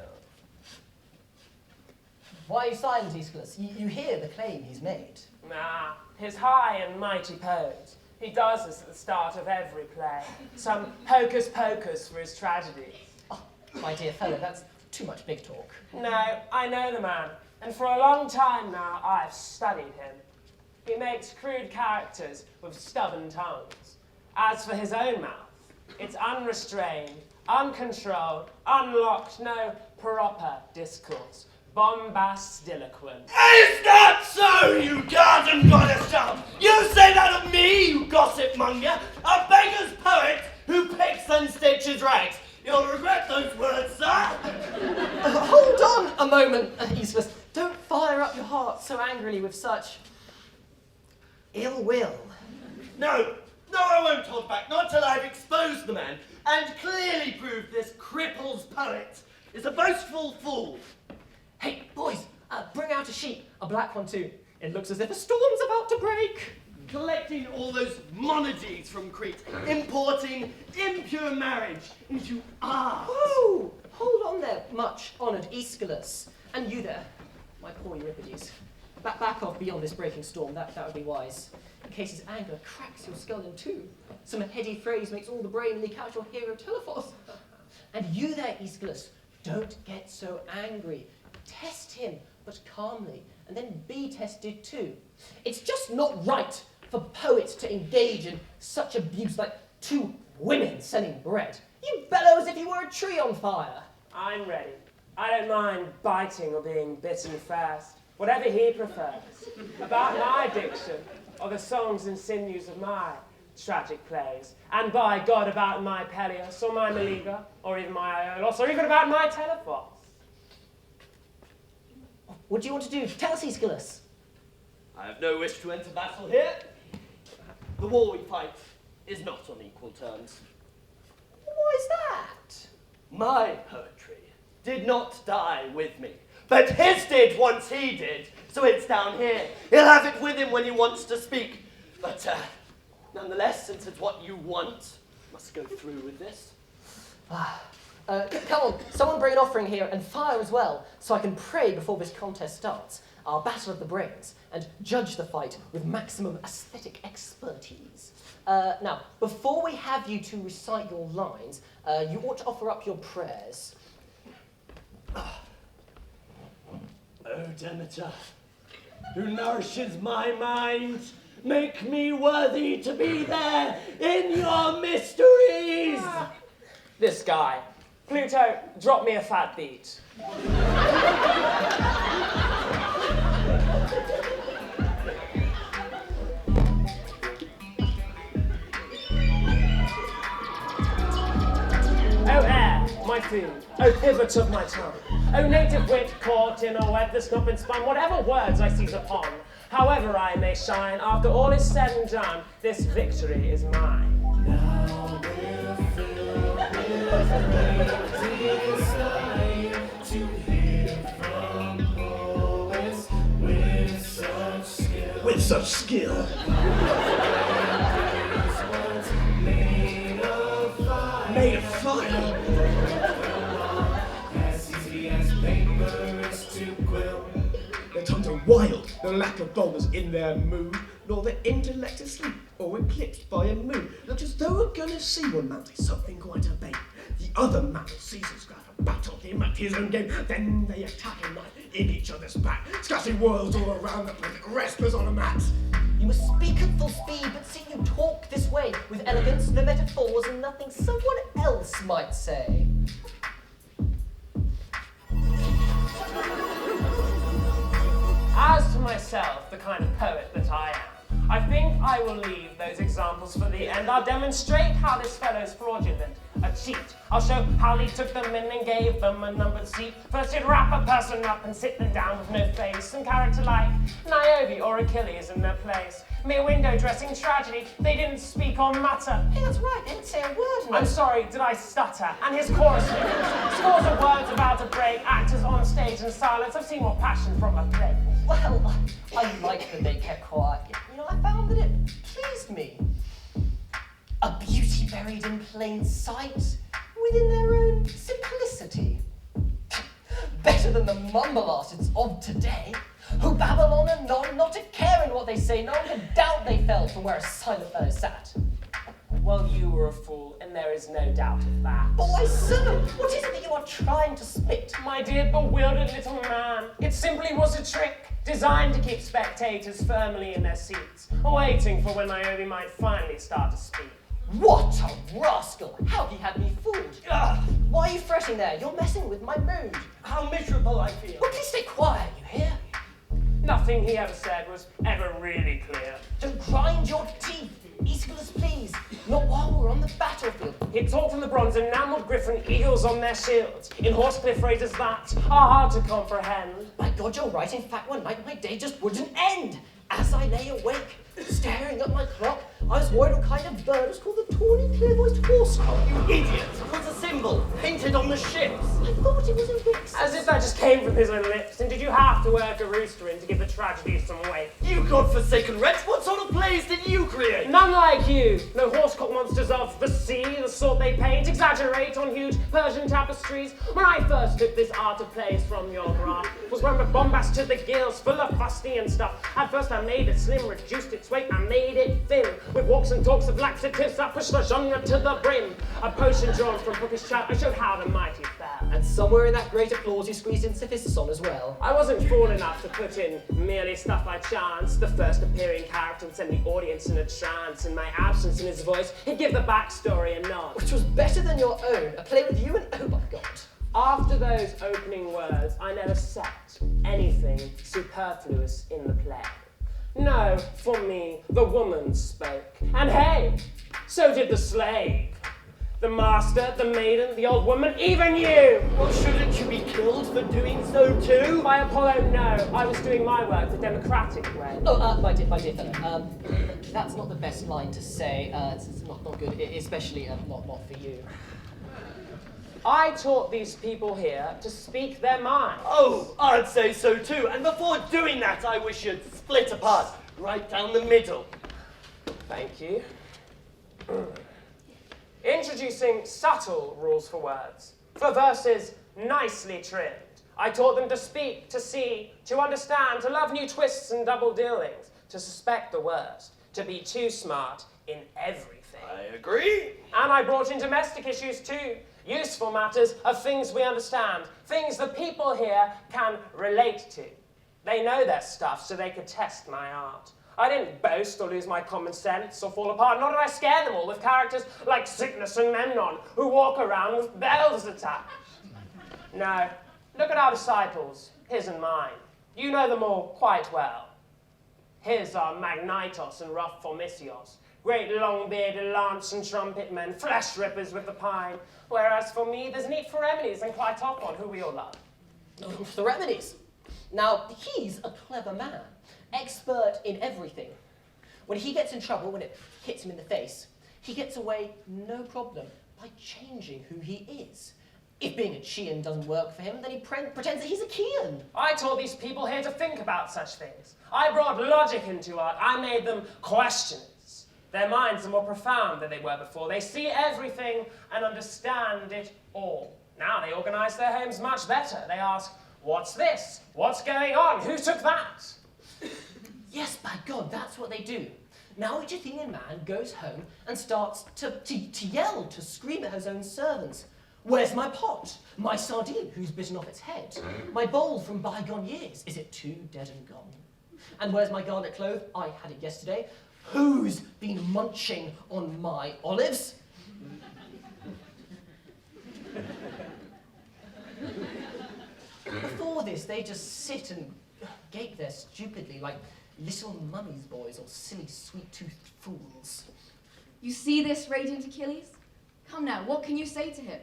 Why are you silent, Aeschylus? You hear the claim he's made. Nah, his high and mighty pose. He does this at the start of every play. Some hocus pocus for his tragedy. Oh, my dear fellow, that's too much big talk. No, I know the man, and for a long time now I've studied him. He makes crude characters with stubborn tongues. As for his own mouth, It's unrestrained, uncontrolled, unlocked, no proper discourse. Bombast diloquent. Is that so, you garden goddess child? You say that of me, you gossip monger, a beggar's poet who picks and stitches rags. You'll regret those words, sir. Hold on a moment, Aeschylus. Don't fire up your heart so angrily with such ill will. No, I won't hold back, not till I've exposed the man and clearly proved this cripple's poet is a boastful fool. Hey, boys, bring out a sheep, a black one too. It looks as if a storm's about to break. Collecting all those monarchies from Crete, importing impure marriage into art. Oh, hold on there, much honoured Aeschylus. And you there, my poor Euripides. Back off beyond this breaking storm, that would be wise. In case his anger cracks your skull in two. Some heady phrase makes all the brain leak out your hero Telephos. And you there, Aeschylus, don't get so angry. Test him, but calmly, and then be tested too. It's just not right for poets to engage in such abuse like two women selling bread. You bellow as if you were a tree on fire. I'm ready. I don't mind biting or being bitten first. Whatever he prefers. About my diction, or the songs and sinews of my tragic plays. And by God, about my Peleus, or my Meleager, or even my Iolaus, or even about my Telephos. What do you want to do? Tell us, Aeschylus. I have no wish to enter battle here. The war we fight is not on equal terms. Why is that? My poetry did not die with me, but his did once he did, so it's down here. He'll have it with him when he wants to speak. But nonetheless, since it's what you want, must go through with this. Come on, someone bring an offering here and fire as well, so I can pray before this contest starts. Our battle of the brains, and judge the fight with maximum aesthetic expertise. Now, before we have you to recite your lines, you ought to offer up your prayers. O Demeter, who nourishes my mind, make me worthy to be there in your mysteries. This guy. Pluto, drop me a fat beat. O air, my food, O pivot of my tongue, O native wit caught in a web that's not been spun, whatever words I seize upon, however I may shine, after all is said and done, this victory is mine. Now we're filled with great desire to hear from poets with such skill. With such skill. Made of fire. As easy as paper is to quill. Their tongues are wild, no lack of boldness in their mood, nor their intellect asleep or eclipsed by a moon. Look as though we're gonna see one man say something quite urbane. The other man seizes grab and battle him at his own game. Then they attack and knife in each other's back, scattering worlds all around the place, restless on a mat. You must speak at full speed, but see you talk this way, with elegance, no metaphors, and nothing someone else might say. As to myself, the kind of poet that I am, I think I will leave those examples for the end. I'll demonstrate how this fellow's fraudulent, a cheat. I'll show how he took them in and gave them a numbered seat. First he'd wrap a person up and sit them down with no face and character like Niobe or Achilles in their place. Mere window dressing tragedy, they didn't speak on matter. Hey, that's right, they didn't say a word. I'm sorry, did I stutter? And his chorus figures, scores of words about to break, actors on stage in silence. I've seen more passion from a play. Well, I like that they kept quiet. You know, I found that it pleased me. A beauty buried in plain sight, within their own simplicity. Better than the mumble artists of today, who babble on and on, not a care in what they say, none can doubt they fell from where a silent fellow sat. Well, you were a fool, and there is no doubt of that. But why, sir, what is it that you are trying to spit? My dear bewildered little man, it simply was a trick designed to keep spectators firmly in their seats, waiting for when Niobe might finally start to speak. What a rascal! How he had me fooled! Ugh. Why are you fretting there? You're messing with my mood. How miserable I feel. Well, please stay quiet, you hear? Nothing he ever said was ever really clear. Don't grind your teeth, Aeschylus, please. Not while we're on the battlefield. He talked from the bronze enamelled griffin eagles on their shields, in horsecliff phrases that are hard to comprehend. By God, you're right. In fact, one night my day just wouldn't end. As I lay awake, staring at my clock, I was worried what kind of bird was called the tawny, clear-voiced horsecock. You idiot! What's a symbol painted on the ships? I thought it was a rix. As if that just came from his own lips, and did you have to work a rooster in to give the tragedy some weight? You godforsaken wretch, what sort of plays did you create? None like you! No horsecock monsters of the sea, the sort they paint, exaggerate on huge Persian tapestries. When I first took this art of plays from your grasp, was when with bombast to the gills, full of fustian stuff. At first I made it slim, reduced its weight, I made it thin, with walks and talks of laxatives that pushed the genre to the brim. A potion drawn from bookish chat, I showed how the mighty fare. And somewhere in that great applause you squeezed in Cephisson as well. I wasn't fool enough to put in merely stuff by chance. The first appearing character would send the audience in a trance. In my absence in his voice, he'd give the backstory a nod. Which was better than your own, a play with you and oh my God. After those opening words, I never set anything superfluous in the play. No, for me, the woman spoke. And hey, so did the slave. The master, the maiden, the old woman, even you! Well, shouldn't you be killed for doing so too? By Apollo, no. I was doing my work the democratic way. Oh, my dear fellow, that's not the best line to say. It's not good, especially not for you. I taught these people here to speak their minds. Oh, I'd say so too. And before doing that, I wish you'd split apart, right down the middle. Thank you. Introducing subtle rules for words. For verses nicely trimmed. I taught them to speak, to see, to understand, to love new twists and double dealings, to suspect the worst, to be too smart in everything. I agree. And I brought in domestic issues too. Useful matters of things we understand, things the people here can relate to. They know their stuff, so they could test my art. I didn't boast or lose my common sense or fall apart, nor did I scare them all with characters like Sickness and Memnon, who walk around with bells attached. No, look at our disciples, his and mine. You know them all quite well. His are Magnitos and rough Formisios, great long-bearded lance and trumpet men, flesh rippers with the pine. Whereas for me, there's neat Pheremenes and Cleitophon, who we all love. Pheremenes. Now, he's a clever man, expert in everything. When he gets in trouble, when it hits him in the face, he gets away no problem by changing who he is. If being a Chian doesn't work for him, then he pretends that he's a Chian. I taught these people here to think about such things. I brought logic into art. I made them questioners. Their minds are more profound than they were before. They see everything and understand it all. Now they organize their homes much better. They ask, what's this? What's going on? Who took that? Yes, by God, that's what they do. Now each Athenian man goes home and starts to yell, to scream at his own servants. Where's my pot? My sardine, who's bitten off its head? My bowl from bygone years, is it too dead and gone? And where's my garlic clove? I had it yesterday. Who's been munching on my olives? Before this, they just sit and gape there stupidly like little mummy's boys or silly sweet-toothed fools. You see this, radiant Achilles? Come now, what can you say to him?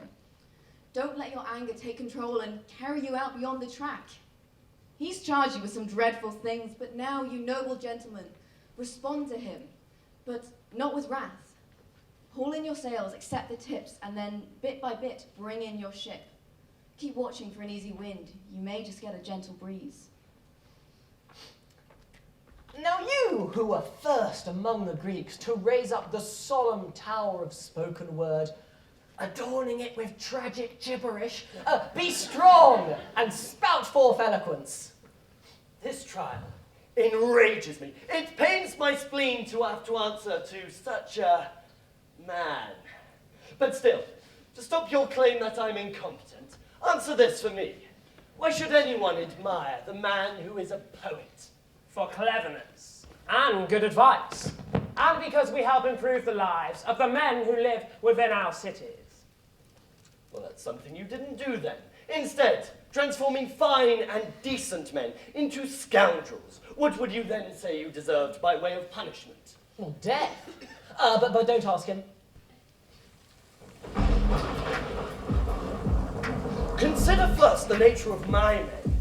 Don't let your anger take control and carry you out beyond the track. He's charged you with some dreadful things, but now, you noble gentlemen, respond to him, but not with wrath. Haul in your sails, accept the tips, and then, bit by bit, bring in your ship. Keep watching for an easy wind. You may just get a gentle breeze. Now you, who were first among the Greeks to raise up the solemn tower of spoken word, adorning it with tragic gibberish, be strong and spout forth eloquence. This trial enrages me. It pains my spleen to have to answer to such a man. But still, to stop your claim that I'm incompetent, answer this for me. Why should anyone admire the man who is a poet? For cleverness and good advice and because we help improve the lives of the men who live within our cities. Well, that's something you didn't do then. Instead, transforming fine and decent men into scoundrels. What would you then say you deserved by way of punishment? Well, death. But don't ask him. Consider first the nature of my men.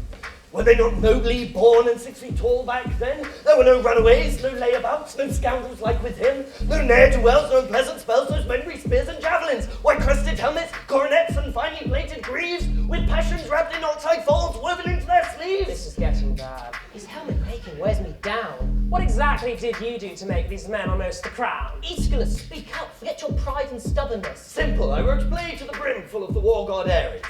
Were they not nobly born and 6 feet tall back then? There were no runaways, no layabouts, no scoundrels like with him, no ne'er-do-wells, no unpleasant spells, no smelly spears and javelins, white-crested helmets, coronets, and finely plated greaves, with passions wrapped in ox-hide folds woven into their sleeves. This is getting bad. His helmet making wears me down. What exactly did you do to make these men almost the crown? Aeschylus, speak out. Forget your pride and stubbornness. Simple, I wrote play to the brim full of the war god Ares.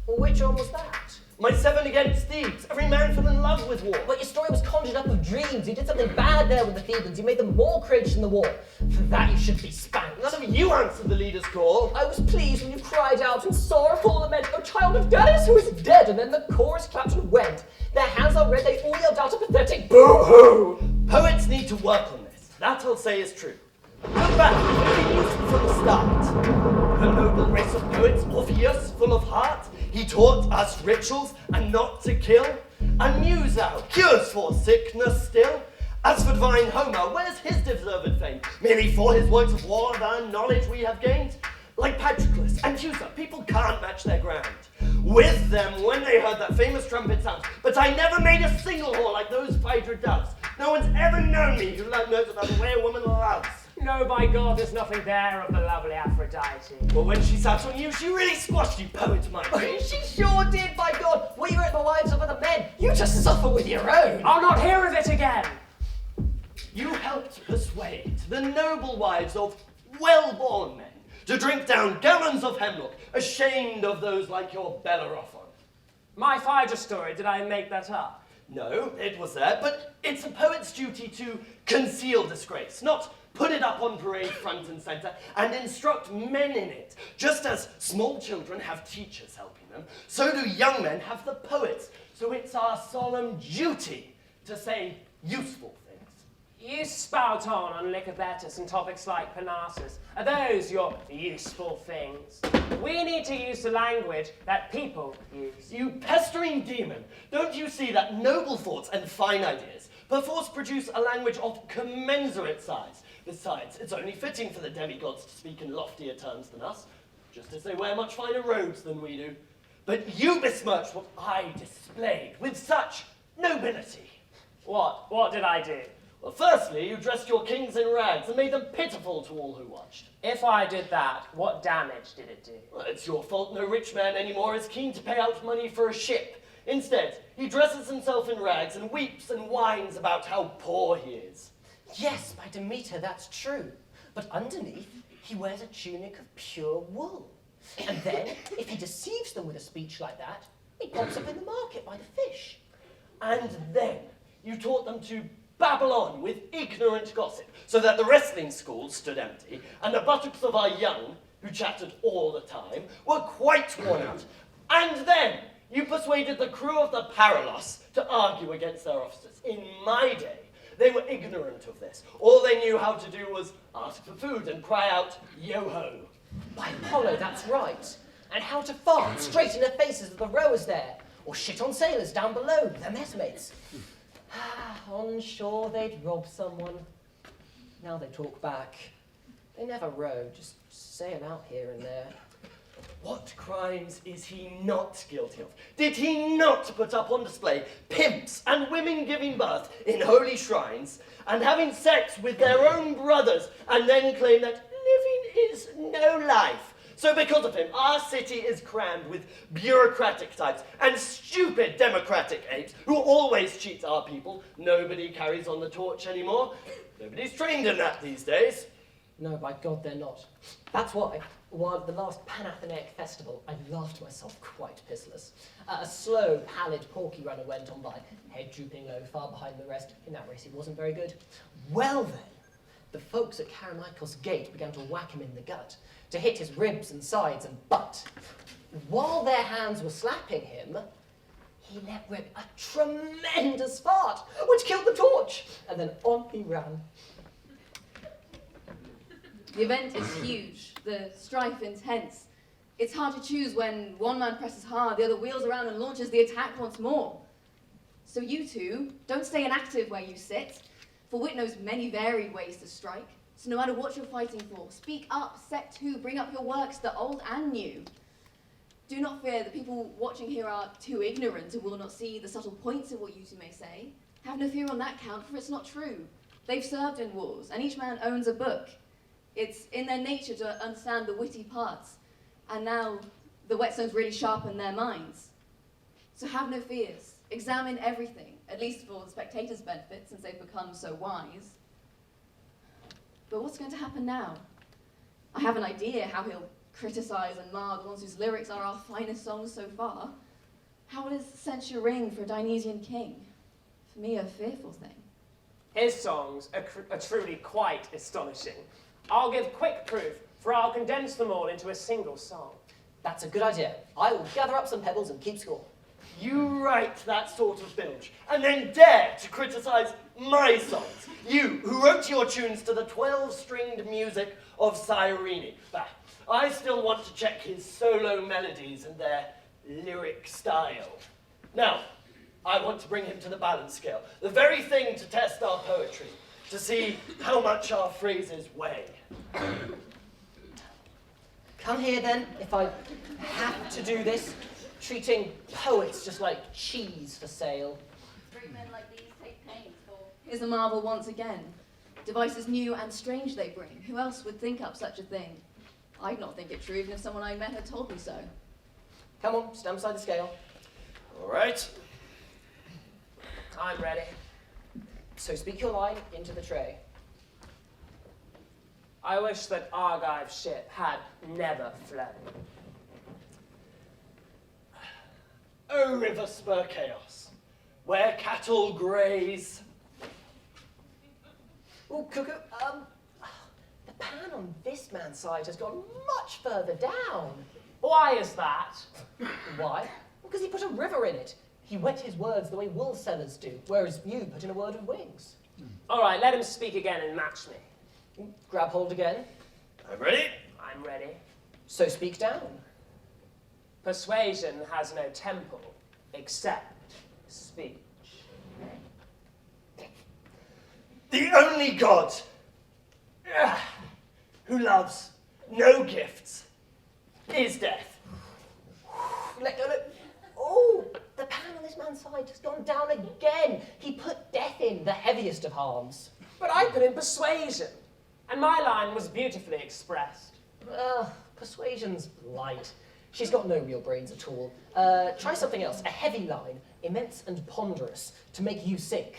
Which one was that? My 7 against Thebes. Every man fell in love with war. But your story was conjured up of dreams. You did something bad there with the Thebans. You made them more courageous in the war. For that you should be spanked. None of you answered the leader's call. I was pleased when you cried out and sorrowful lament, O child of Dennis who is dead, and then the chorus clapped and went. Their hands are red, they all yelled out a pathetic boo-hoo. Poets need to work on this. That I'll say is true. Look back, we used from the start. The noble race of poets, Orpheus, full of heart, he taught us rituals and not to kill, and muse out cures for sickness still. As for divine Homer, where's his deserved fame? Merely for his works of war, the knowledge we have gained? Like Patroclus and Teucer, people can't match their ground. With them when they heard that famous trumpet sound, but I never made a single whore like those Phaedra doves. No one's ever known me who knows about the way a woman loves. No, by God, there's nothing there of the lovely Aphrodite. Well, when she sat on you, she really squashed you, poet mine. She sure did, by God. We were at the wives of other men. You just suffer with your own. I'll not hear of it again. You helped persuade the noble wives of well-born men to drink down gallons of hemlock, ashamed of those like your Bellerophon. My Phaedra story, did I make that up? No, it was there, but it's a poet's duty to conceal disgrace, not put it up on parade front and center and instruct men in it. Just as small children have teachers helping them, so do young men have the poets. So it's our solemn duty to say useful things. You spout on Lycabettus and topics like Parnassus. Are those your useful things? We need to use the language that people use. You pestering demon, don't you see that noble thoughts and fine ideas perforce produce a language of commensurate size? Besides, it's only fitting for the demigods to speak in loftier terms than us, just as they wear much finer robes than we do. But you besmirched what I displayed with such nobility. What did I do? Well, firstly, you dressed your kings in rags and made them pitiful to all who watched. If I did that, what damage did it do? Well, it's your fault no rich man anymore is keen to pay out money for a ship. Instead, he dresses himself in rags and weeps and whines about how poor he is. Yes, by Demeter, that's true. But underneath, he wears a tunic of pure wool. And then, if he deceives them with a speech like that, he pops up in the market by the fish. And then, you taught them to babble on with ignorant gossip, so that the wrestling schools stood empty, and the buttocks of our young, who chattered all the time, were quite worn out. And then, you persuaded the crew of the Paralos to argue against their officers. In my day, they were ignorant of this. All they knew how to do was ask for food and cry out, yo-ho. By Apollo, that's right. And how to fart straight in the faces of the rowers there, or shit on sailors down below, their messmates. On shore, they'd rob someone. Now they talk back. They never row, just sail out here and there. What crimes is he not guilty of? Did he not put up on display pimps and women giving birth in holy shrines and having sex with their own brothers and then claim that living is no life? So because of him, our city is crammed with bureaucratic types and stupid democratic apes who always cheat our people. Nobody carries on the torch anymore. Nobody's trained in that these days. No, by God, they're not. That's why, while at the last Panathenaic festival, I laughed myself quite pissless. A slow, pallid porky runner went on by, head drooping low, far behind the rest. In that race, he wasn't very good. Well then, the folks at Carmichael's gate began to whack him in the gut, to hit his ribs and sides and butt. While their hands were slapping him, he let rip a tremendous fart, which killed the torch, and then on he ran. The event is huge, the strife intense. It's hard to choose when one man presses hard, the other wheels around and launches the attack once more. So you two, don't stay inactive where you sit, for wit knows many varied ways to strike. So no matter what you're fighting for, speak up, set to, bring up your works, the old and new. Do not fear, the people watching here are too ignorant and will not see the subtle points of what you two may say. Have no fear on that count, for it's not true. They've served in wars, and each man owns a book. It's in their nature to understand the witty parts, and now the whetstones really sharpen their minds. So have no fears. Examine everything, at least for the spectators' benefit, since they've become so wise. But what's going to happen now? I have an idea how he'll criticize and mar the ones whose lyrics are our finest songs so far. How will his censure ring for a Dionysian king? For me, a fearful thing. His songs are truly quite astonishing. I'll give quick proof, for I'll condense them all into a single song. That's a good idea. I will gather up some pebbles and keep score. You write that sort of bilge, and then dare to criticize my songs. You, who wrote your tunes to the 12-stringed music of Cyrene. Bah, I still want to check his solo melodies and their lyric style. Now, I want to bring him to the balance scale, the very thing to test our poetry, to see how much our phrases weigh. Come here then, if I have to do this, treating poets just like cheese for sale. Great men like these take pains for. Here's a marvel once again. Devices new and strange they bring. Who else would think up such a thing? I'd not think it true even if someone I met had told me so. Come on, stand beside the scale. All right. I'm ready. So speak your line into the tray. I wish that Argive's ship had never flown. O river spur chaos, where cattle graze. Oh, Cuckoo, the pan on this man's side has gone much further down. Why is that? Why? Because he put a river in it. He wet his words the way wool sellers do, whereas you put in a word of wings. All right, let him speak again and match me. Grab hold again. I'm ready. I'm ready. So speak down. Persuasion has no temple except speech. The only God who loves no gifts is death. Let go, look. Oh, the pan on this man's side has gone down again. He put death in, the heaviest of harms. But I put in persuasion, and my line was beautifully expressed. Persuasion's light. She's got no real brains at all. Try something else, a heavy line, immense and ponderous, to make you sink.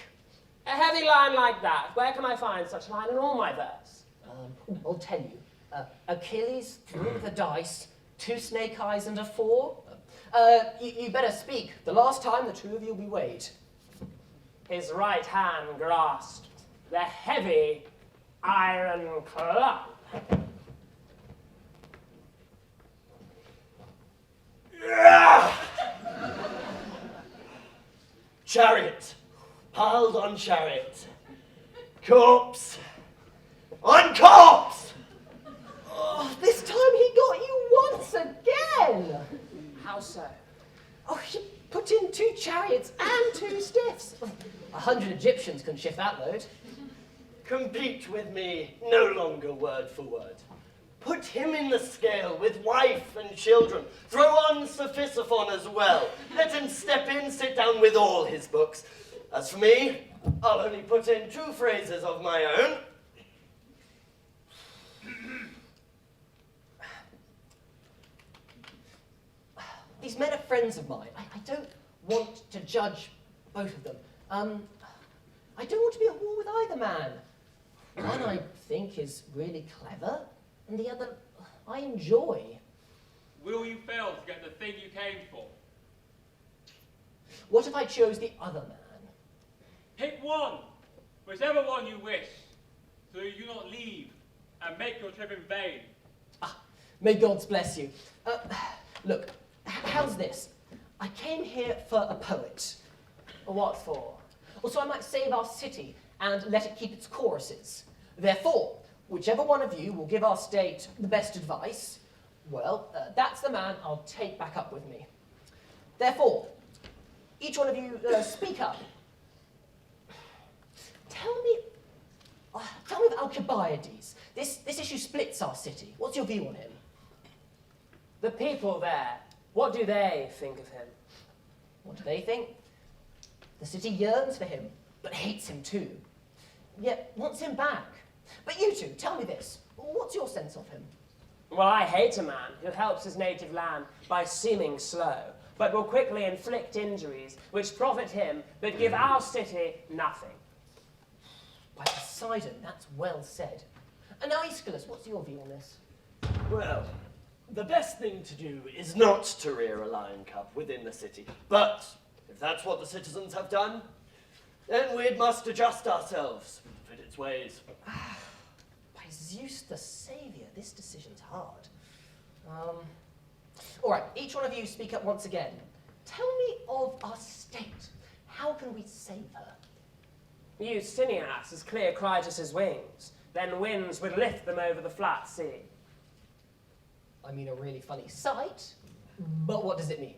A heavy line like that, where can I find such a line in all my verse? I'll tell you. Achilles threw the dice, 2 snake eyes and a 4. You better speak. The last time the two of you will be weighed. His right hand grasped the heavy iron club. Chariot, piled on chariot. Corpse on corpse! Oh, this time he got you once again! How so? Oh, he put in 2 chariots and 2 stiffs. 100 Egyptians can shift that load. Compete with me no longer word for word. Put him in the scale with wife and children. Throw on Sir Xiphon as well. Let him step in, sit down with all his books. As for me, I'll only put in 2 phrases of my own. These men are friends of mine. I don't want to judge both of them. I don't want to be at war with either man. One I think is really clever, and the other I enjoy. Will you fail to get the thing you came for? What if I chose the other man? Pick one, whichever one you wish, so you do not leave and make your trip in vain. May gods bless you. Look, how's this? I came here for a poet. What for? Well, so I might save our city and let it keep its choruses. Therefore, whichever one of you will give our state the best advice, well, that's the man I'll take back up with me. Therefore, each one of you speak up. Tell me of Alcibiades. This issue splits our city. What's your view on him? The people there, what do they think of him? What do they think? The city yearns for him, but hates him too. Yet wants him back. But you two, tell me this. What's your sense of him? Well, I hate a man who helps his native land by seeming slow, but will quickly inflict injuries which profit him, but give our city nothing. By Poseidon, that's well said. And now, Aeschylus, what's your view on this? Well, the best thing to do is not to rear a lion cub within the city. But if that's what the citizens have done, then we must adjust ourselves to fit its ways. By Zeus the Saviour, this decision's hard. All right, each one of you speak up once again. Tell me of our state. How can we save her? Use Cineas as clear Critus' wings, then winds would lift them over the flat sea. I mean, a really funny sight, but what does it mean?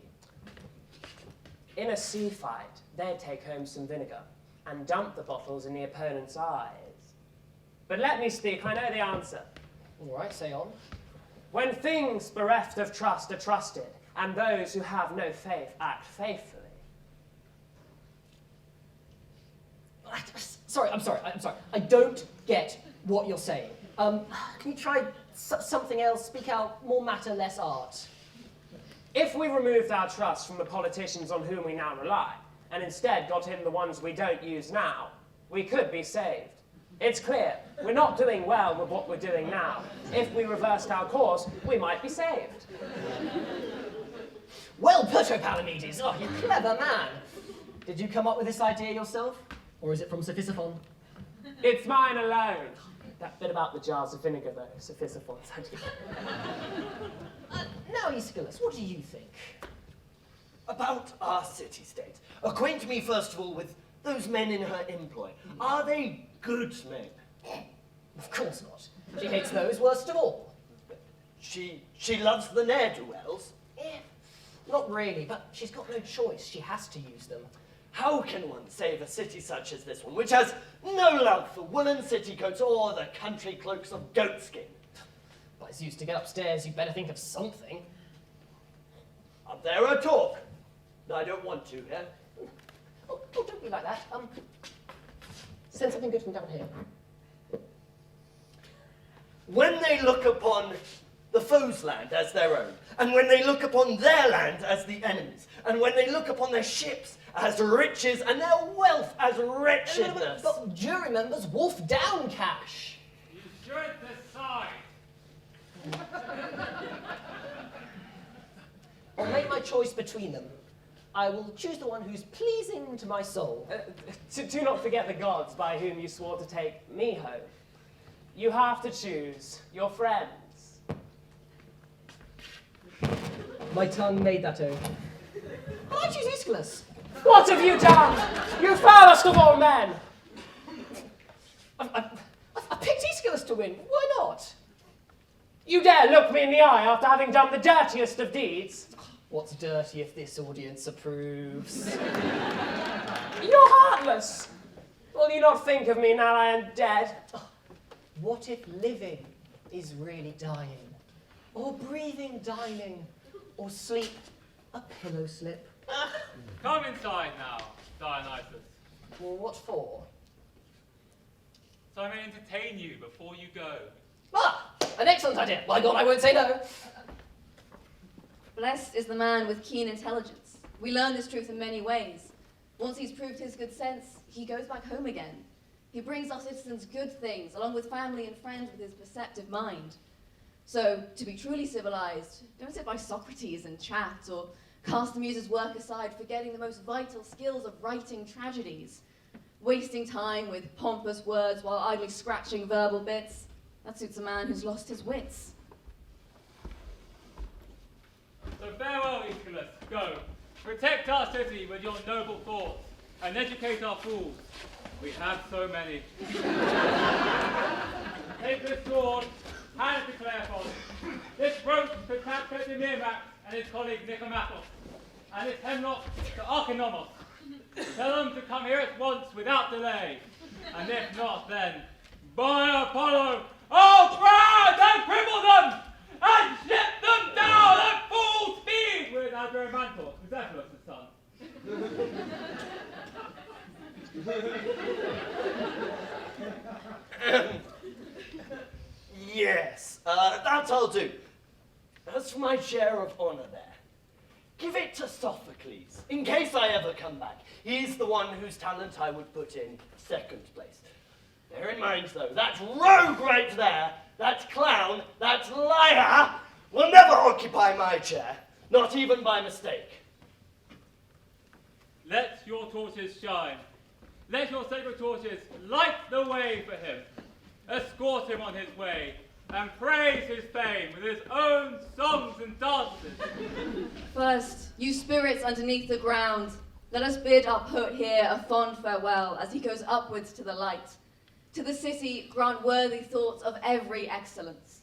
In a sea fight, they'd take home some vinegar and dump the bottles in the opponent's eyes. But let me speak, I know the answer. All right, say on. When things bereft of trust are trusted, and those who have no faith act faithfully. I'm sorry. I don't get what you're saying. Can you try something else? Speak out, more matter, less art. If we removed our trust from the politicians on whom we now rely, and instead got in the ones we don't use now, we could be saved. It's clear, we're not doing well with what we're doing now. If we reversed our course, we might be saved. Well put, O Palamedes. Oh, you clever man. Did you come up with this idea yourself? Or is it from Cephisophon? It's mine alone. That bit about the jars of vinegar, though, Cephisophon said. Now, Aeschylus, what do you think? About our city-state. Acquaint me, first of all, with those men in her employ. Are they good men? Of course not. She hates those worst of all. She loves the ne'er-do-wells? Not really, but she's got no choice. She has to use them. How can one save a city such as this one, which has no love for woolen city coats or the country cloaks of goatskin? By Zeus, to get upstairs, you'd better think of something. Up there a talk. I don't want to, yeah? Oh, don't be like that. Send something good from down here. When they look upon the foe's land as their own, and when they look upon their land as the enemy's, and when they look upon their ships as riches and their wealth as wretchedness. But jury members wolf down cash. You should decide. I'll make my choice between them. I will choose the one who's pleasing to my soul. Do not forget the gods by whom you swore to take me home. You have to choose your friends. My tongue made that oath. But I choose Aeschylus. What have you done? You foulest of all men! I picked Aeschylus to win. Why not? You dare look me in the eye after having done the dirtiest of deeds? What's dirty if this audience approves? You're heartless. Will you not think of me now I am dead? What if living is really dying? Or breathing dining? Or sleep a pillow slip? Come inside now, Dionysus, Well, what for? so I may entertain you before you go. An excellent idea. By God, I won't say no. Blessed is the man with keen intelligence. We learn this truth in many ways. Once he's proved his good sense, he goes back home again. He brings our citizens good things, along with family and friends with his perceptive mind. So, to be truly civilized, don't sit by Socrates and chat, or cast the muse's work aside, forgetting the most vital skills of writing tragedies. Wasting time with pompous words while idly scratching verbal bits. That suits a man who's lost his wits. So farewell, Aeschylus. Go. Protect our city with your noble thoughts, and educate our fools. We have so many. Take this sword, hand it to Cleophon. This rope to Tapkes de Mirmac and his colleague Nicomathos. And this hemlock to Archinomos. Tell them to come here at once without delay. And if not, then, by Apollo, oh, crowd and cripple them! And ship them down at full speed with Adromantos, Cephalus' son. Yes, that I'll do. As for my share of honor there, give it to Sophocles, in case I ever come back. He's the one whose talent I would put in second place. Bear in mind, though, that rogue right there, that clown, that liar, will never occupy my chair, not even by mistake. Let your torches shine. Let your sacred torches light the way for him. Escort him on his way, and praise his fame with his own songs and dances. First, you spirits underneath the ground, let us bid our poet here a fond farewell as he goes upwards to the light. To the city grant worthy thoughts of every excellence.